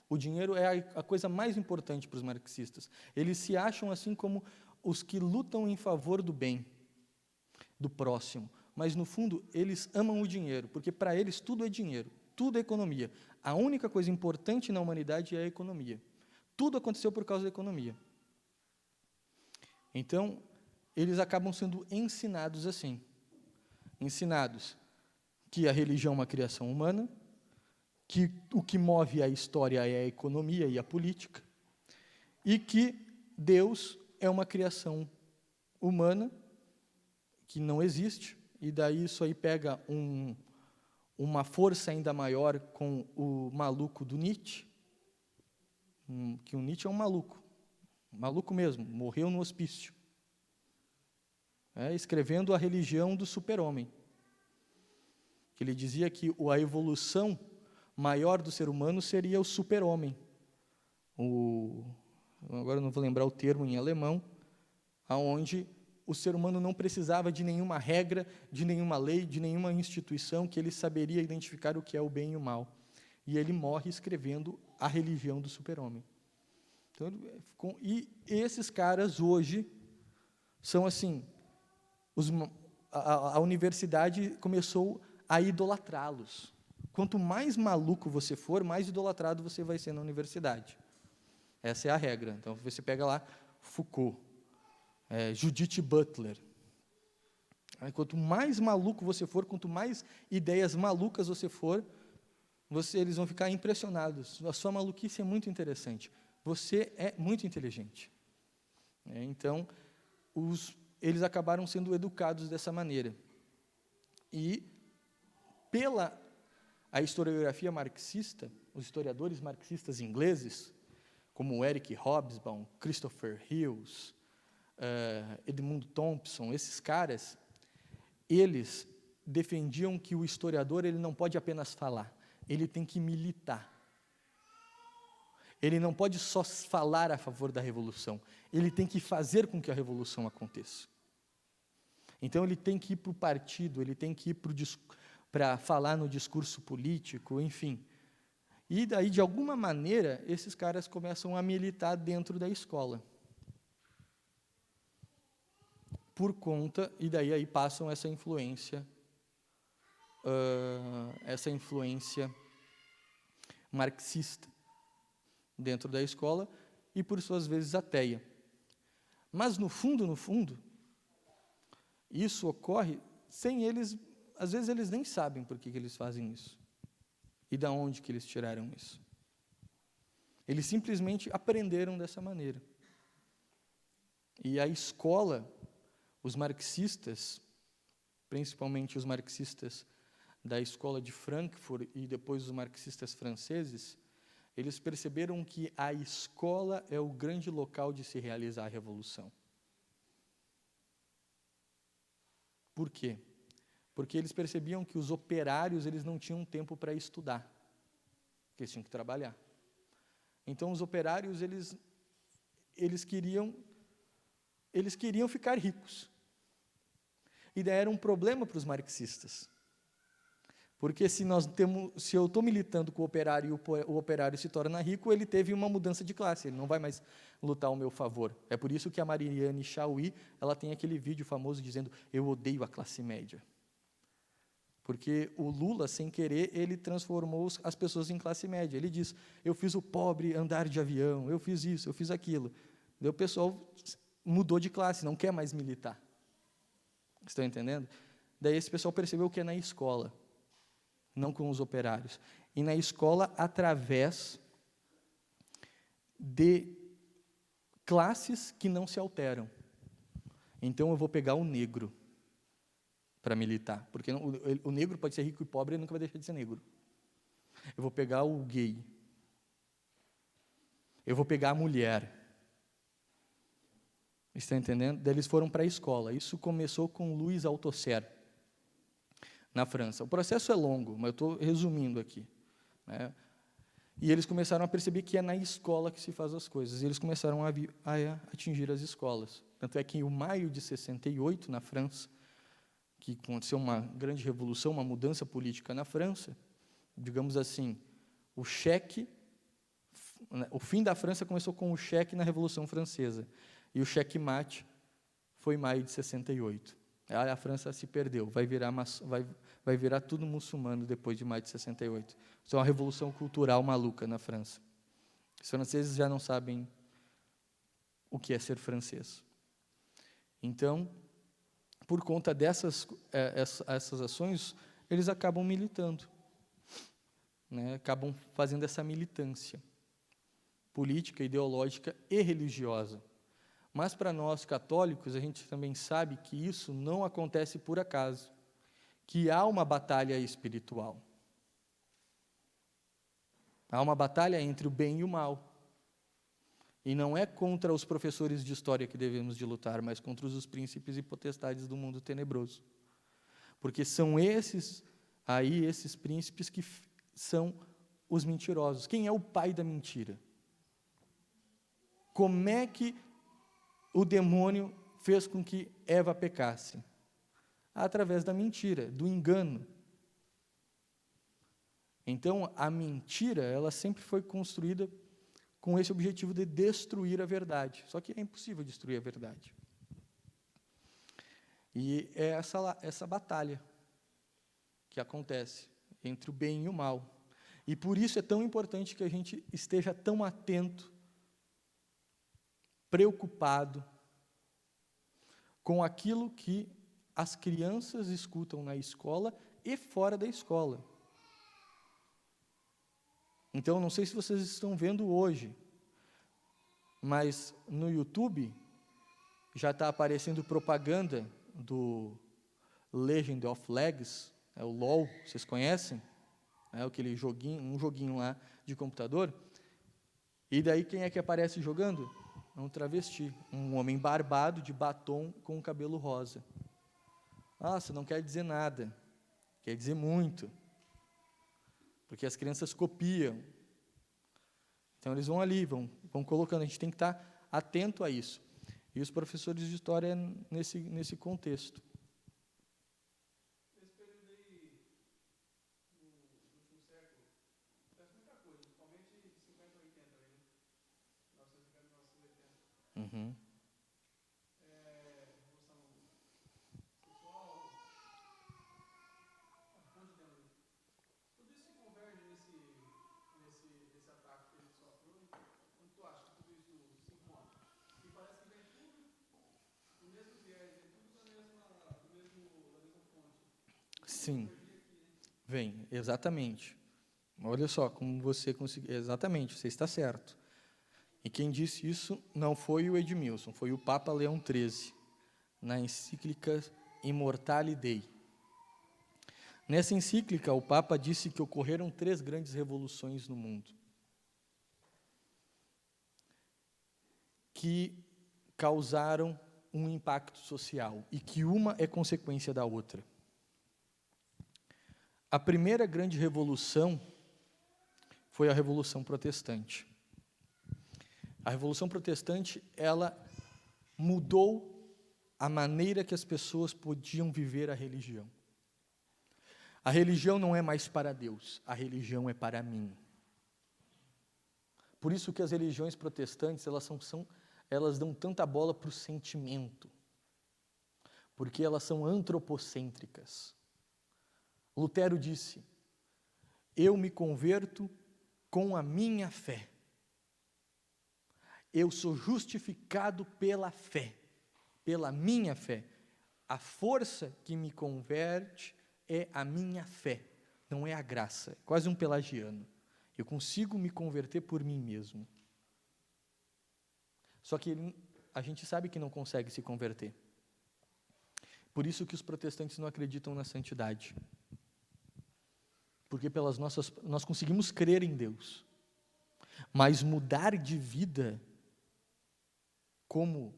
O dinheiro é a coisa mais importante para os marxistas. Eles se acham assim como os que lutam em favor do bem, do próximo. Mas, no fundo, eles amam o dinheiro, porque para eles tudo é dinheiro, tudo é economia. A única coisa importante na humanidade é a economia. Tudo aconteceu por causa da economia. Então, eles acabam sendo ensinados assim. Ensinados que a religião é uma criação humana, que o que move a história é a economia e a política, e que Deus é uma criação humana que não existe, e daí isso aí pega uma força ainda maior com o maluco do Nietzsche, que o Nietzsche é um maluco mesmo, morreu no hospício, escrevendo a religião do super-homem, que ele dizia que a evolução maior do ser humano seria o super-homem. Agora eu não vou lembrar o termo em alemão, aonde o ser humano não precisava de nenhuma regra, de nenhuma lei, de nenhuma instituição, que ele saberia identificar o que é o bem e o mal. E ele morre escrevendo a religião do super-homem. Então, e esses caras hoje são assim, a universidade começou a idolatrá-los. Quanto mais maluco você for, mais idolatrado você vai ser na universidade. Essa é a regra. Então, você pega lá Foucault, Judith Butler. Quanto mais maluco você for, quanto mais ideias malucas você for, eles vão ficar impressionados. A sua maluquice é muito interessante. Você é muito inteligente. Então, eles acabaram sendo educados dessa maneira. E, pela a historiografia marxista, os historiadores marxistas ingleses, como Eric Hobsbawm, Christopher Hills, Edmund Thompson, esses caras, eles defendiam que o historiador ele não pode apenas falar, ele tem que militar. Ele não pode só falar a favor da revolução, ele tem que fazer com que a revolução aconteça. Então, ele tem que ir para o partido, ele tem que ir para falar no discurso político, enfim. E daí, de alguma maneira, esses caras começam a militar dentro da escola. Por conta, e daí aí passam essa influência marxista dentro da escola e, por suas vezes, ateia. Mas, no fundo, isso ocorre sem eles, às vezes eles nem sabem por que eles fazem isso. E de onde que eles tiraram isso. Eles simplesmente aprenderam dessa maneira. E a escola, os marxistas, principalmente os marxistas da escola de Frankfurt e depois os marxistas franceses, eles perceberam que a escola é o grande local de se realizar a revolução. Por quê? Porque eles percebiam que os operários eles não tinham tempo para estudar, porque eles tinham que trabalhar. Então, os operários eles queriam ficar ricos. E daí era um problema para os marxistas. Porque se eu estou militando com o operário e o operário se torna rico, ele teve uma mudança de classe, ele não vai mais lutar ao meu favor. É por isso que a Marianne Chauí, ela tem aquele vídeo famoso dizendo, eu odeio a classe média. Porque o Lula, sem querer, ele transformou as pessoas em classe média. Ele diz, eu fiz o pobre andar de avião, eu fiz isso, eu fiz aquilo. Daí o pessoal mudou de classe, não quer mais militar. Estão entendendo? Daí esse pessoal percebeu que é na escola, não com os operários. E na escola, através de classes que não se alteram. Então, eu vou pegar o negro para militar, porque o negro pode ser rico e pobre, ele nunca vai deixar de ser negro. Eu vou pegar o gay. Eu vou pegar a mulher. Está entendendo? Daí eles foram para a escola. Isso começou com Louis Althusser, na França. O processo é longo, mas eu estou resumindo aqui, né? E eles começaram a perceber que é na escola que se faz as coisas. E eles começaram a atingir as escolas. Tanto é que em maio de 68, na França, que aconteceu uma grande revolução, uma mudança política na França, digamos assim, o fim da França começou com o cheque na Revolução Francesa. E o checkmate foi em maio de 68. Aí a França se perdeu, vai virar tudo muçulmano depois de maio de 68. Isso é uma revolução cultural maluca na França. Os franceses já não sabem o que é ser francês. Então, por conta dessas essas ações, eles acabam militando, né? Acabam fazendo essa militância política, ideológica e religiosa. Mas, para nós católicos, a gente também sabe que isso não acontece por acaso, que há uma batalha espiritual. Há uma batalha entre o bem e o mal. E não é contra os professores de história que devemos de lutar, mas contra os príncipes e potestades do mundo tenebroso. Porque são esses príncipes que são os mentirosos. Quem é o pai da mentira? Como é que o demônio fez com que Eva pecasse? Através da mentira, do engano. Então, a mentira, ela sempre foi construída com esse objetivo de destruir a verdade. Só que é impossível destruir a verdade. E é essa batalha que acontece entre o bem e o mal. E por isso é tão importante que a gente esteja tão atento, preocupado com aquilo que as crianças escutam na escola e fora da escola. Então, não sei se vocês estão vendo hoje, mas no YouTube já está aparecendo propaganda do Legend of Legends, o LOL, vocês conhecem? Aquele joguinho, um joguinho lá de computador. E daí quem é que aparece jogando? Um travesti, um homem barbado de batom com cabelo rosa. Nossa, não quer dizer nada, quer dizer muito. Porque as crianças copiam. Então, eles vão ali, vão colocando. A gente tem que estar atento a isso. E os professores de história nesse contexto. Nesse período aí, no último século, acontece muita coisa, principalmente de 50 a 80, né? 1950 e 1980. Uhum. Sim, vem, exatamente. Olha só como você conseguiu. Exatamente, você está certo. E quem disse isso não foi o Edmilson, foi o Papa Leão XIII, na encíclica Immortale Dei. Nessa encíclica, o Papa disse que ocorreram 3 grandes revoluções no mundo, que causaram um impacto social, e que uma é consequência da outra. A primeira grande revolução foi a Revolução Protestante. A Revolução Protestante, ela mudou a maneira que as pessoas podiam viver a religião. A religião não é mais para Deus, a religião é para mim. Por isso que as religiões protestantes, elas dão tanta bola para o sentimento, porque elas são antropocêntricas. Lutero disse: eu me converto com a minha fé. Eu sou justificado pela fé, pela minha fé. A força que me converte é a minha fé, não é a graça. É quase um pelagiano. Eu consigo me converter por mim mesmo. Só que a gente sabe que não consegue se converter. Por isso que os protestantes não acreditam na santidade. Porque nós conseguimos crer em Deus. Mas mudar de vida, como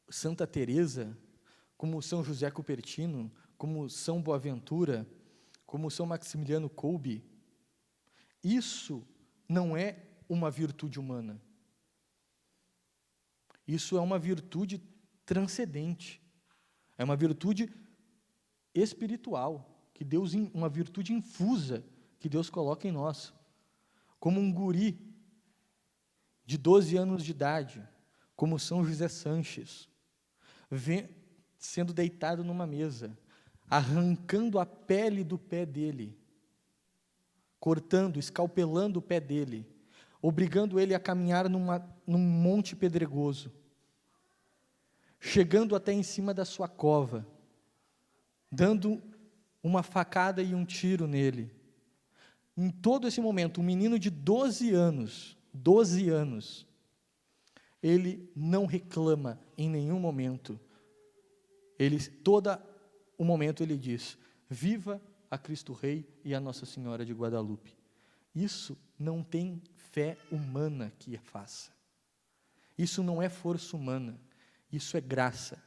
Santa Teresa, como São José Cupertino, como São Boaventura, como São Maximiliano Kolbe, isso não é uma virtude humana. Isso é uma virtude transcendente. É uma virtude espiritual, uma virtude infusa que Deus coloca em nós. Como um guri de 12 anos de idade, como São José Sanches, sendo deitado numa mesa, arrancando a pele do pé dele, cortando, escalpelando o pé dele, obrigando ele a caminhar num monte pedregoso, chegando até em cima da sua cova, dando uma facada e um tiro nele. Em todo esse momento, um menino de 12 anos, ele não reclama em nenhum momento. Todo o momento ele diz: viva a Cristo Rei e a Nossa Senhora de Guadalupe. Isso não tem fé humana que faça. Isso não é força humana. Isso é graça.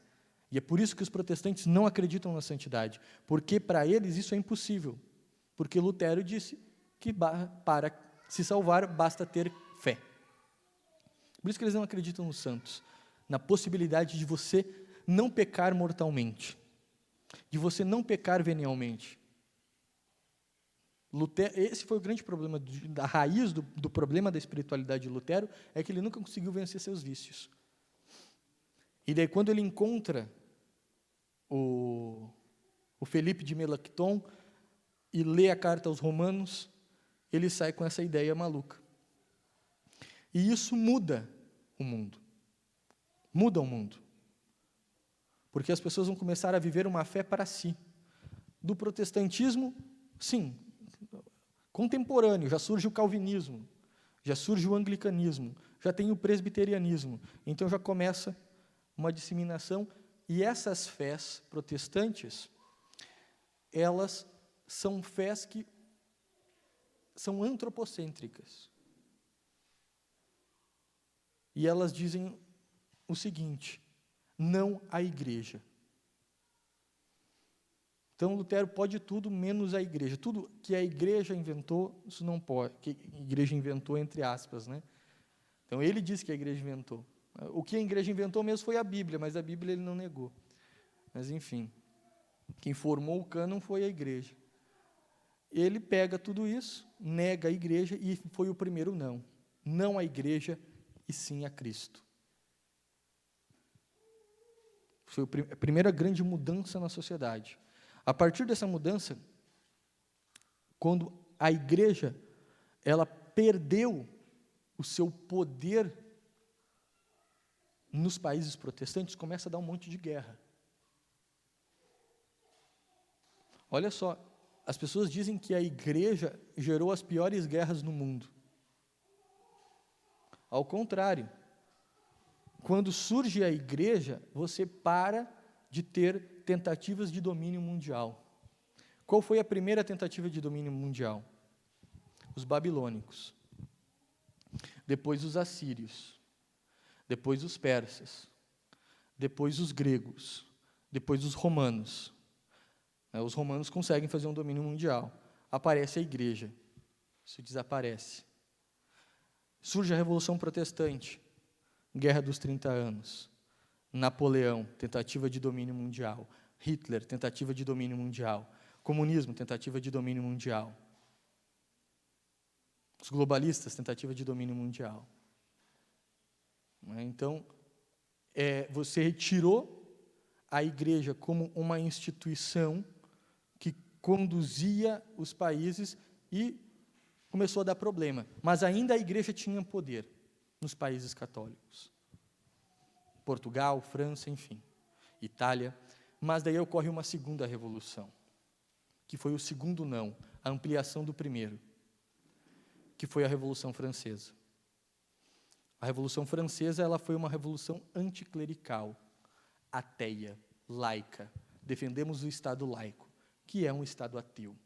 E é por isso que os protestantes não acreditam na santidade, porque para eles isso é impossível. Porque Lutero disse que para se salvar basta ter fé. Por isso que eles não acreditam nos santos, na possibilidade de você não pecar mortalmente, de você não pecar venialmente. Esse foi o grande problema, da raiz do problema da espiritualidade de Lutero, é que ele nunca conseguiu vencer seus vícios. E daí quando ele encontra o Felipe de Melanchthon e lê a carta aos Romanos, ele sai com essa ideia maluca. E isso muda o mundo. Muda o mundo. Porque as pessoas vão começar a viver uma fé para si. Do protestantismo, sim, contemporâneo, já surge o calvinismo, já surge o anglicanismo, já tem o presbiterianismo. Então já começa uma disseminação, e essas fés protestantes, elas são fés que são antropocêntricas. E elas dizem o seguinte: não à igreja. Então Lutero pode tudo menos a igreja. Tudo que a igreja inventou, isso não pode. Que a igreja inventou entre aspas, né? Então ele diz que a igreja inventou. O que a igreja inventou mesmo foi a Bíblia, mas a Bíblia ele não negou. Mas enfim, quem formou o cânon foi a igreja. Ele pega tudo isso, nega a igreja, e foi o primeiro não. Não à igreja, e sim a Cristo. Foi a primeira grande mudança na sociedade. A partir dessa mudança, quando a igreja ela perdeu o seu poder nos países protestantes, começa a dar um monte de guerra. Olha só, as pessoas dizem que a igreja gerou as piores guerras no mundo. Ao contrário, quando surge a igreja, você para de ter tentativas de domínio mundial. Qual foi a primeira tentativa de domínio mundial? Os babilônicos. Depois os assírios. Depois os persas. Depois os gregos. Depois os romanos. Os romanos conseguem fazer um domínio mundial. Aparece a igreja. Isso desaparece. Surge a Revolução Protestante. Guerra dos 30 anos. Napoleão, tentativa de domínio mundial. Hitler, tentativa de domínio mundial. Comunismo, tentativa de domínio mundial. Os globalistas, tentativa de domínio mundial. Então, você retirou a igreja como uma instituição que conduzia os países e começou a dar problema. Mas ainda a igreja tinha poder nos países católicos. Portugal, França, enfim, Itália. Mas daí ocorre uma segunda revolução, que foi o segundo não, a ampliação do primeiro, que foi a Revolução Francesa. A Revolução Francesa, ela foi uma revolução anticlerical, ateia, laica. Defendemos o Estado laico, que é um Estado ateu.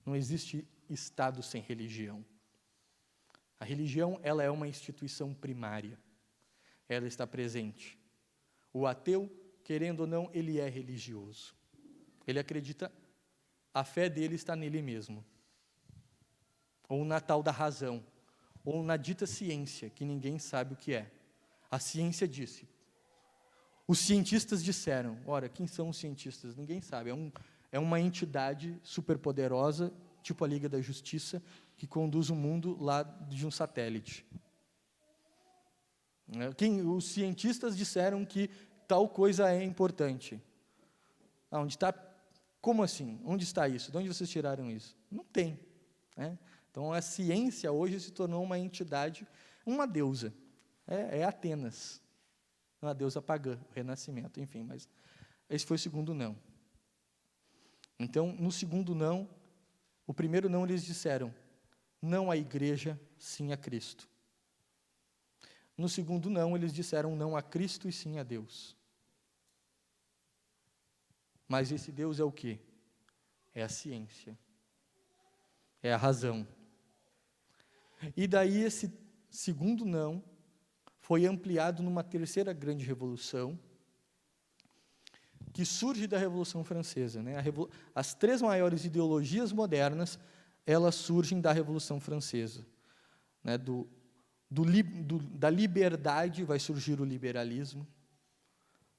Não existe Estado sem religião. A religião, ela é uma instituição primária. Ela está presente. O ateu, querendo ou não, ele é religioso. Ele acredita, a fé dele está nele mesmo. Ou na tal da razão, ou na dita ciência, que ninguém sabe o que é. A ciência disse. Os cientistas disseram. Ora, quem são os cientistas? Ninguém sabe. É uma entidade superpoderosa, tipo a Liga da Justiça, que conduz o mundo lá de um satélite. Os cientistas disseram que tal coisa é importante. Onde está? Como assim? Onde está isso? De onde vocês tiraram isso? Não tem. Então, a ciência hoje se tornou uma entidade, uma deusa. É Atenas, uma deusa pagã, o Renascimento, enfim. Mas esse foi o segundo não. Então, no segundo não, o primeiro não eles disseram, não à igreja, sim a Cristo. No segundo não, eles disseram não a Cristo e sim a Deus. Mas esse Deus é o quê? É a ciência. É a razão. E daí esse segundo não foi ampliado numa terceira grande revolução, que surge da Revolução Francesa. As três maiores ideologias modernas, elas surgem da Revolução Francesa. Da liberdade vai surgir o liberalismo,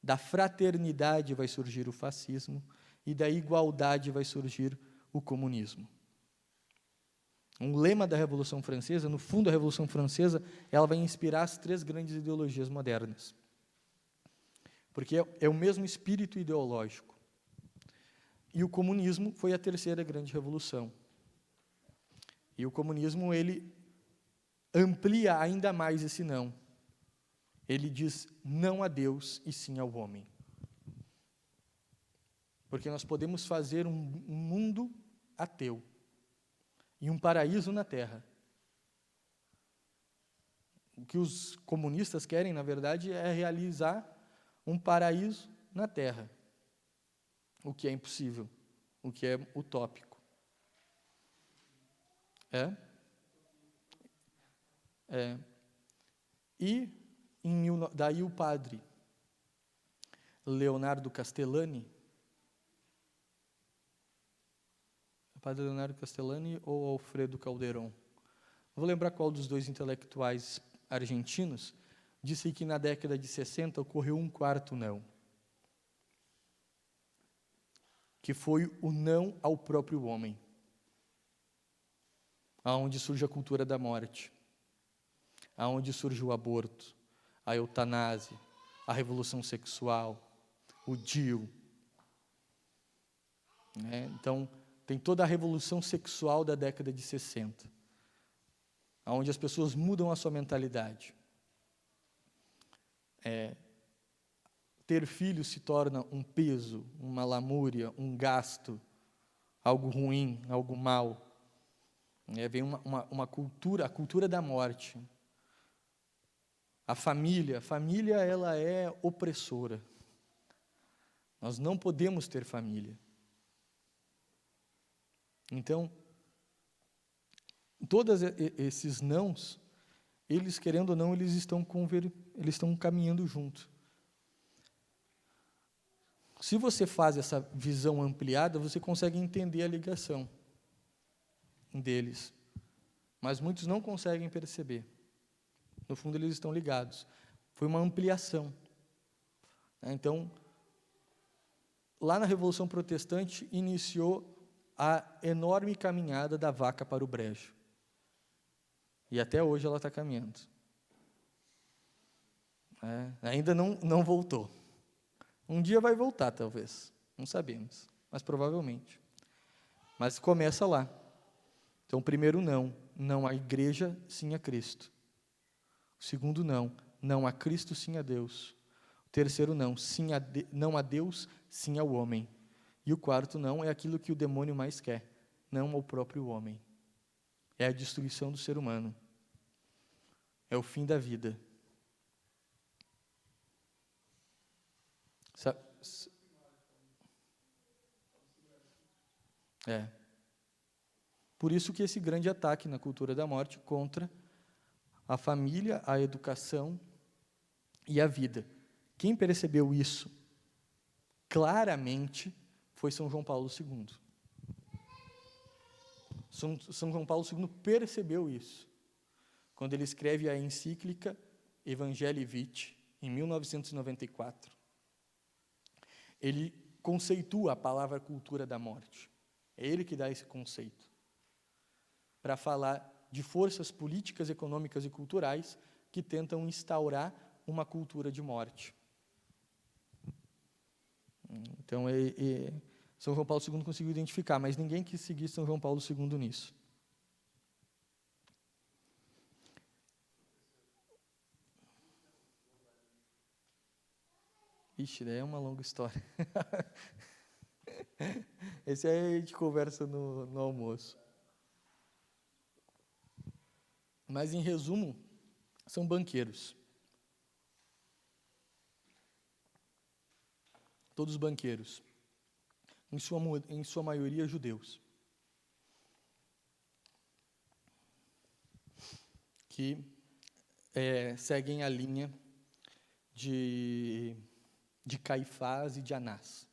da fraternidade vai surgir o fascismo, e da igualdade vai surgir o comunismo. Um lema da Revolução Francesa, no fundo a Revolução Francesa, ela vai inspirar as três grandes ideologias modernas. Porque é o mesmo espírito ideológico. E o comunismo foi a terceira grande revolução. E o comunismo, ele amplia ainda mais esse não. Ele diz não a Deus e sim ao homem. Porque nós podemos fazer um mundo ateu e um paraíso na Terra. O que os comunistas querem, na verdade, é realizar um paraíso na Terra. O que é impossível, o que é utópico. E daí o padre Leonardo Castellani, Padre Leonardo Castellani ou Alfredo Calderón? Não vou lembrar qual dos dois intelectuais argentinos disse que na década de 60 ocorreu um quarto não, que foi o não ao próprio homem, aonde surge a cultura da morte, aonde surge o aborto, a eutanásia, a revolução sexual, o DIU. Então, tem toda a revolução sexual da década de 60, onde as pessoas mudam a sua mentalidade. Ter filhos se torna um peso, uma lamúria, um gasto, algo ruim, algo mal. Vem uma cultura, a cultura da morte. A família ela é opressora. Nós não podemos ter família. Então, todos esses nãos, eles querendo ou não, eles estão caminhando junto. Se você faz essa visão ampliada, você consegue entender a ligação deles. Mas muitos não conseguem perceber. No fundo, eles estão ligados. Foi uma ampliação. Então, lá na Revolução Protestante, iniciou a enorme caminhada da vaca para o brejo. E até hoje ela está caminhando. Ainda não voltou. Um dia vai voltar, talvez. Não sabemos, mas provavelmente. Mas começa lá. Então, primeiro não há igreja, sim a Cristo. O segundo não há Cristo, sim a Deus. O terceiro não há Deus, sim ao homem. E o quarto não é aquilo que o demônio mais quer, não ao próprio homem. É a destruição do ser humano. É o fim da vida. Por isso que esse grande ataque na cultura da morte contra a família, a educação e a vida. Quem percebeu isso claramente foi São João Paulo II. São João Paulo II percebeu isso, quando ele escreve a encíclica Evangelii Vitae, em 1994. Ele conceitua a palavra cultura da morte. É ele que dá esse conceito, para falar de forças políticas, econômicas e culturais que tentam instaurar uma cultura de morte. Então, São João Paulo II conseguiu identificar, mas ninguém quis seguir São João Paulo II nisso. Ixi, daí é uma longa história. Esse aí a gente conversa no almoço. Mas, em resumo, são banqueiros. Todos banqueiros. Em sua maioria, judeus. Que seguem a linha de Caifás e de Anás.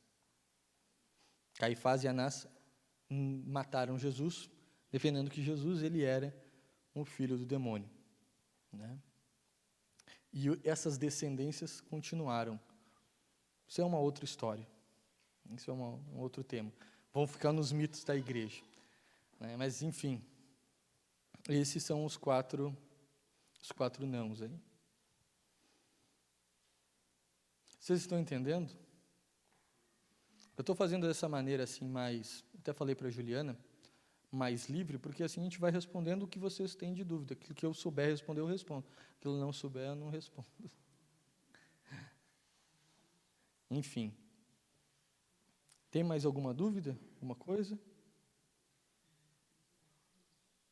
Caifás e Anás mataram Jesus, defendendo que Jesus ele era um filho do demônio, né? E essas descendências continuaram. Isso é uma outra história. Isso é um outro tema. Vão ficar nos mitos da igreja, né? Mas, enfim, esses são os quatro nãos aí. Vocês estão entendendo? Eu estou fazendo dessa maneira assim mais, até falei para a Juliana, mais livre, porque assim a gente vai respondendo o que vocês têm de dúvida. Aquilo que eu souber responder, eu respondo. Aquilo que eu não souber, eu não respondo. Enfim. Tem mais alguma dúvida? Alguma coisa?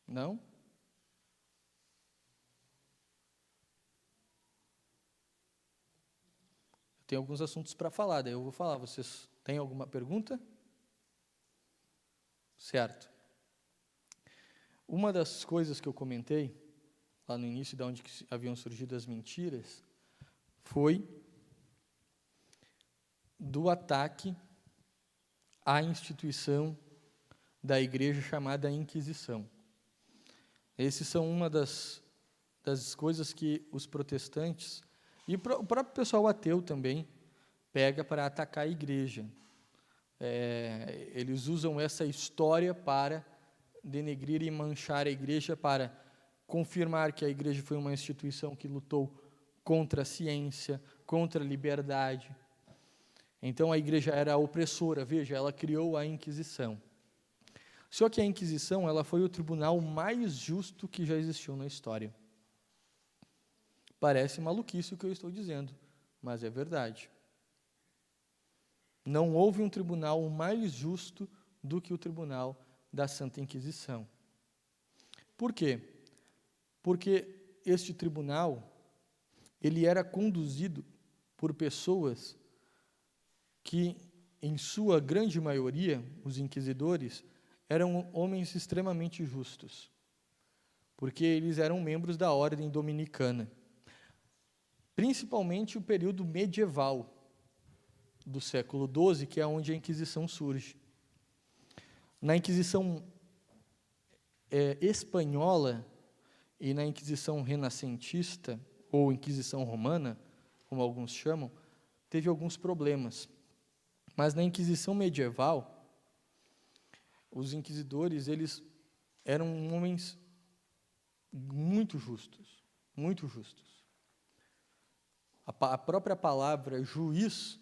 Não? Tem alguns assuntos para falar, daí eu vou falar. Vocês têm alguma pergunta? Certo. Uma das coisas que eu comentei, lá no início, de onde haviam surgido as mentiras, foi do ataque à instituição da igreja chamada Inquisição. Esses são uma das coisas que os protestantes, e o próprio pessoal ateu também, pega para atacar a igreja. Eles usam essa história para denegrir e manchar a igreja, para confirmar que a igreja foi uma instituição que lutou contra a ciência, contra a liberdade. Então a igreja era opressora, veja, ela criou a Inquisição. Só que a Inquisição, ela foi o tribunal mais justo que já existiu na história. Parece maluquice o que eu estou dizendo, mas é verdade. Não houve um tribunal mais justo do que o tribunal da Santa Inquisição. Por quê? Porque este tribunal, ele era conduzido por pessoas que, em sua grande maioria, os inquisidores, eram homens extremamente justos, porque eles eram membros da ordem dominicana, principalmente o período medieval do século XII, que é onde a Inquisição surge. Na Inquisição espanhola e na Inquisição renascentista, ou Inquisição romana, como alguns chamam, teve alguns problemas. Mas na Inquisição medieval, os inquisidores, eles eram homens muito justos, muito justos. A própria palavra juiz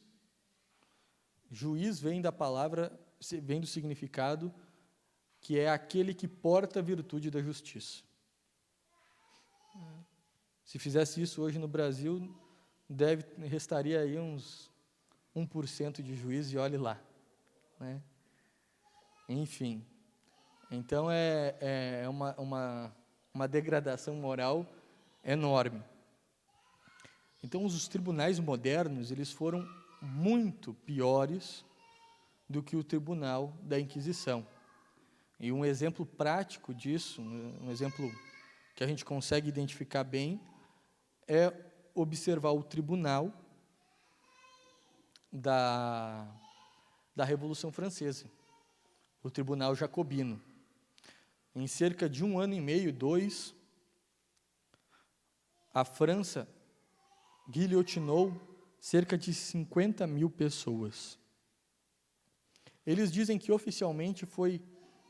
vem da palavra, vem do significado que é aquele que porta a virtude da justiça. Se fizesse isso hoje no Brasil, restaria aí uns 1% de juiz e olhe lá, né? Enfim, então é uma degradação moral enorme. Então, os tribunais modernos, eles foram muito piores do que o tribunal da Inquisição. E um exemplo prático disso, um exemplo que a gente consegue identificar bem, é observar o tribunal da Revolução Francesa, o tribunal jacobino. Em cerca de 1 ano e meio, 2, a França guilhotinou cerca de 50 mil pessoas. Eles dizem que oficialmente foi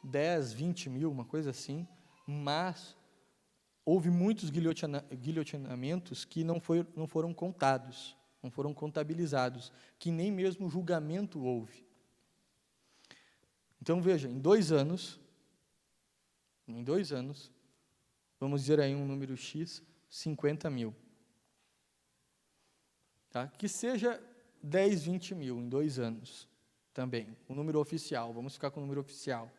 10, 20 mil, uma coisa assim, mas houve muitos guilhotinamentos que não foram contados, não foram contabilizados, que nem mesmo julgamento houve. Então, veja, em 2 anos, vamos dizer aí um número X, 50 mil. Tá? Que seja 10, 20 mil em 2 anos também, o número oficial, vamos ficar com o número oficial.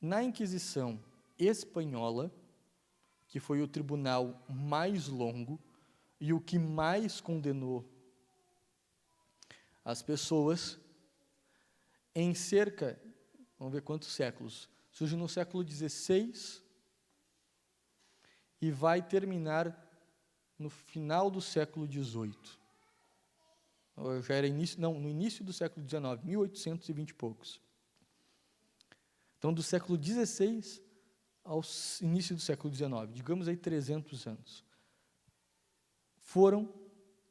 Na Inquisição espanhola, que foi o tribunal mais longo e o que mais condenou as pessoas, em cerca, vamos ver quantos séculos, surge no século XVI e vai terminar no final do século XVIII. Já era no início do século XIX, 1820 e poucos. Então, do século XVI ao início do século XIX, digamos aí 300 anos, foram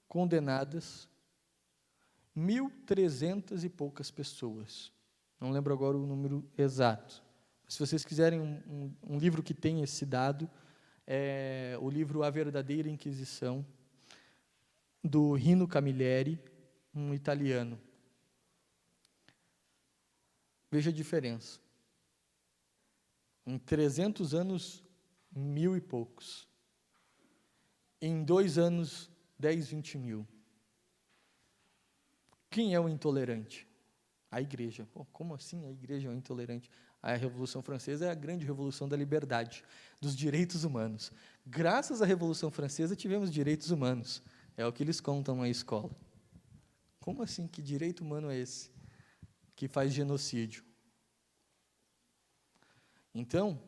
condenadas 1.300 e poucas pessoas. Não lembro agora o número exato. Se vocês quiserem um livro que tem esse dado, é o livro A Verdadeira Inquisição, do Rino Camilleri, um italiano. Veja a diferença. Em 300 anos, 1.000 e poucos. Em 2 anos, 10, 20 mil. Quem é o intolerante? A igreja. Pô, como assim a igreja é o intolerante? A Revolução Francesa é a grande revolução da liberdade, dos direitos humanos. Graças à Revolução Francesa, tivemos direitos humanos. É o que eles contam na escola. Como assim? Que direito humano é esse? Que faz genocídio. Então,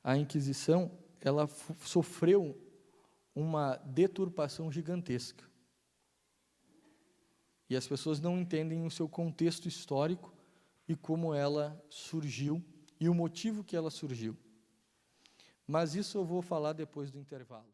a Inquisição, ela sofreu uma deturpação gigantesca. E as pessoas não entendem o seu contexto histórico e como ela surgiu e o motivo que ela surgiu. Mas isso eu vou falar depois do intervalo.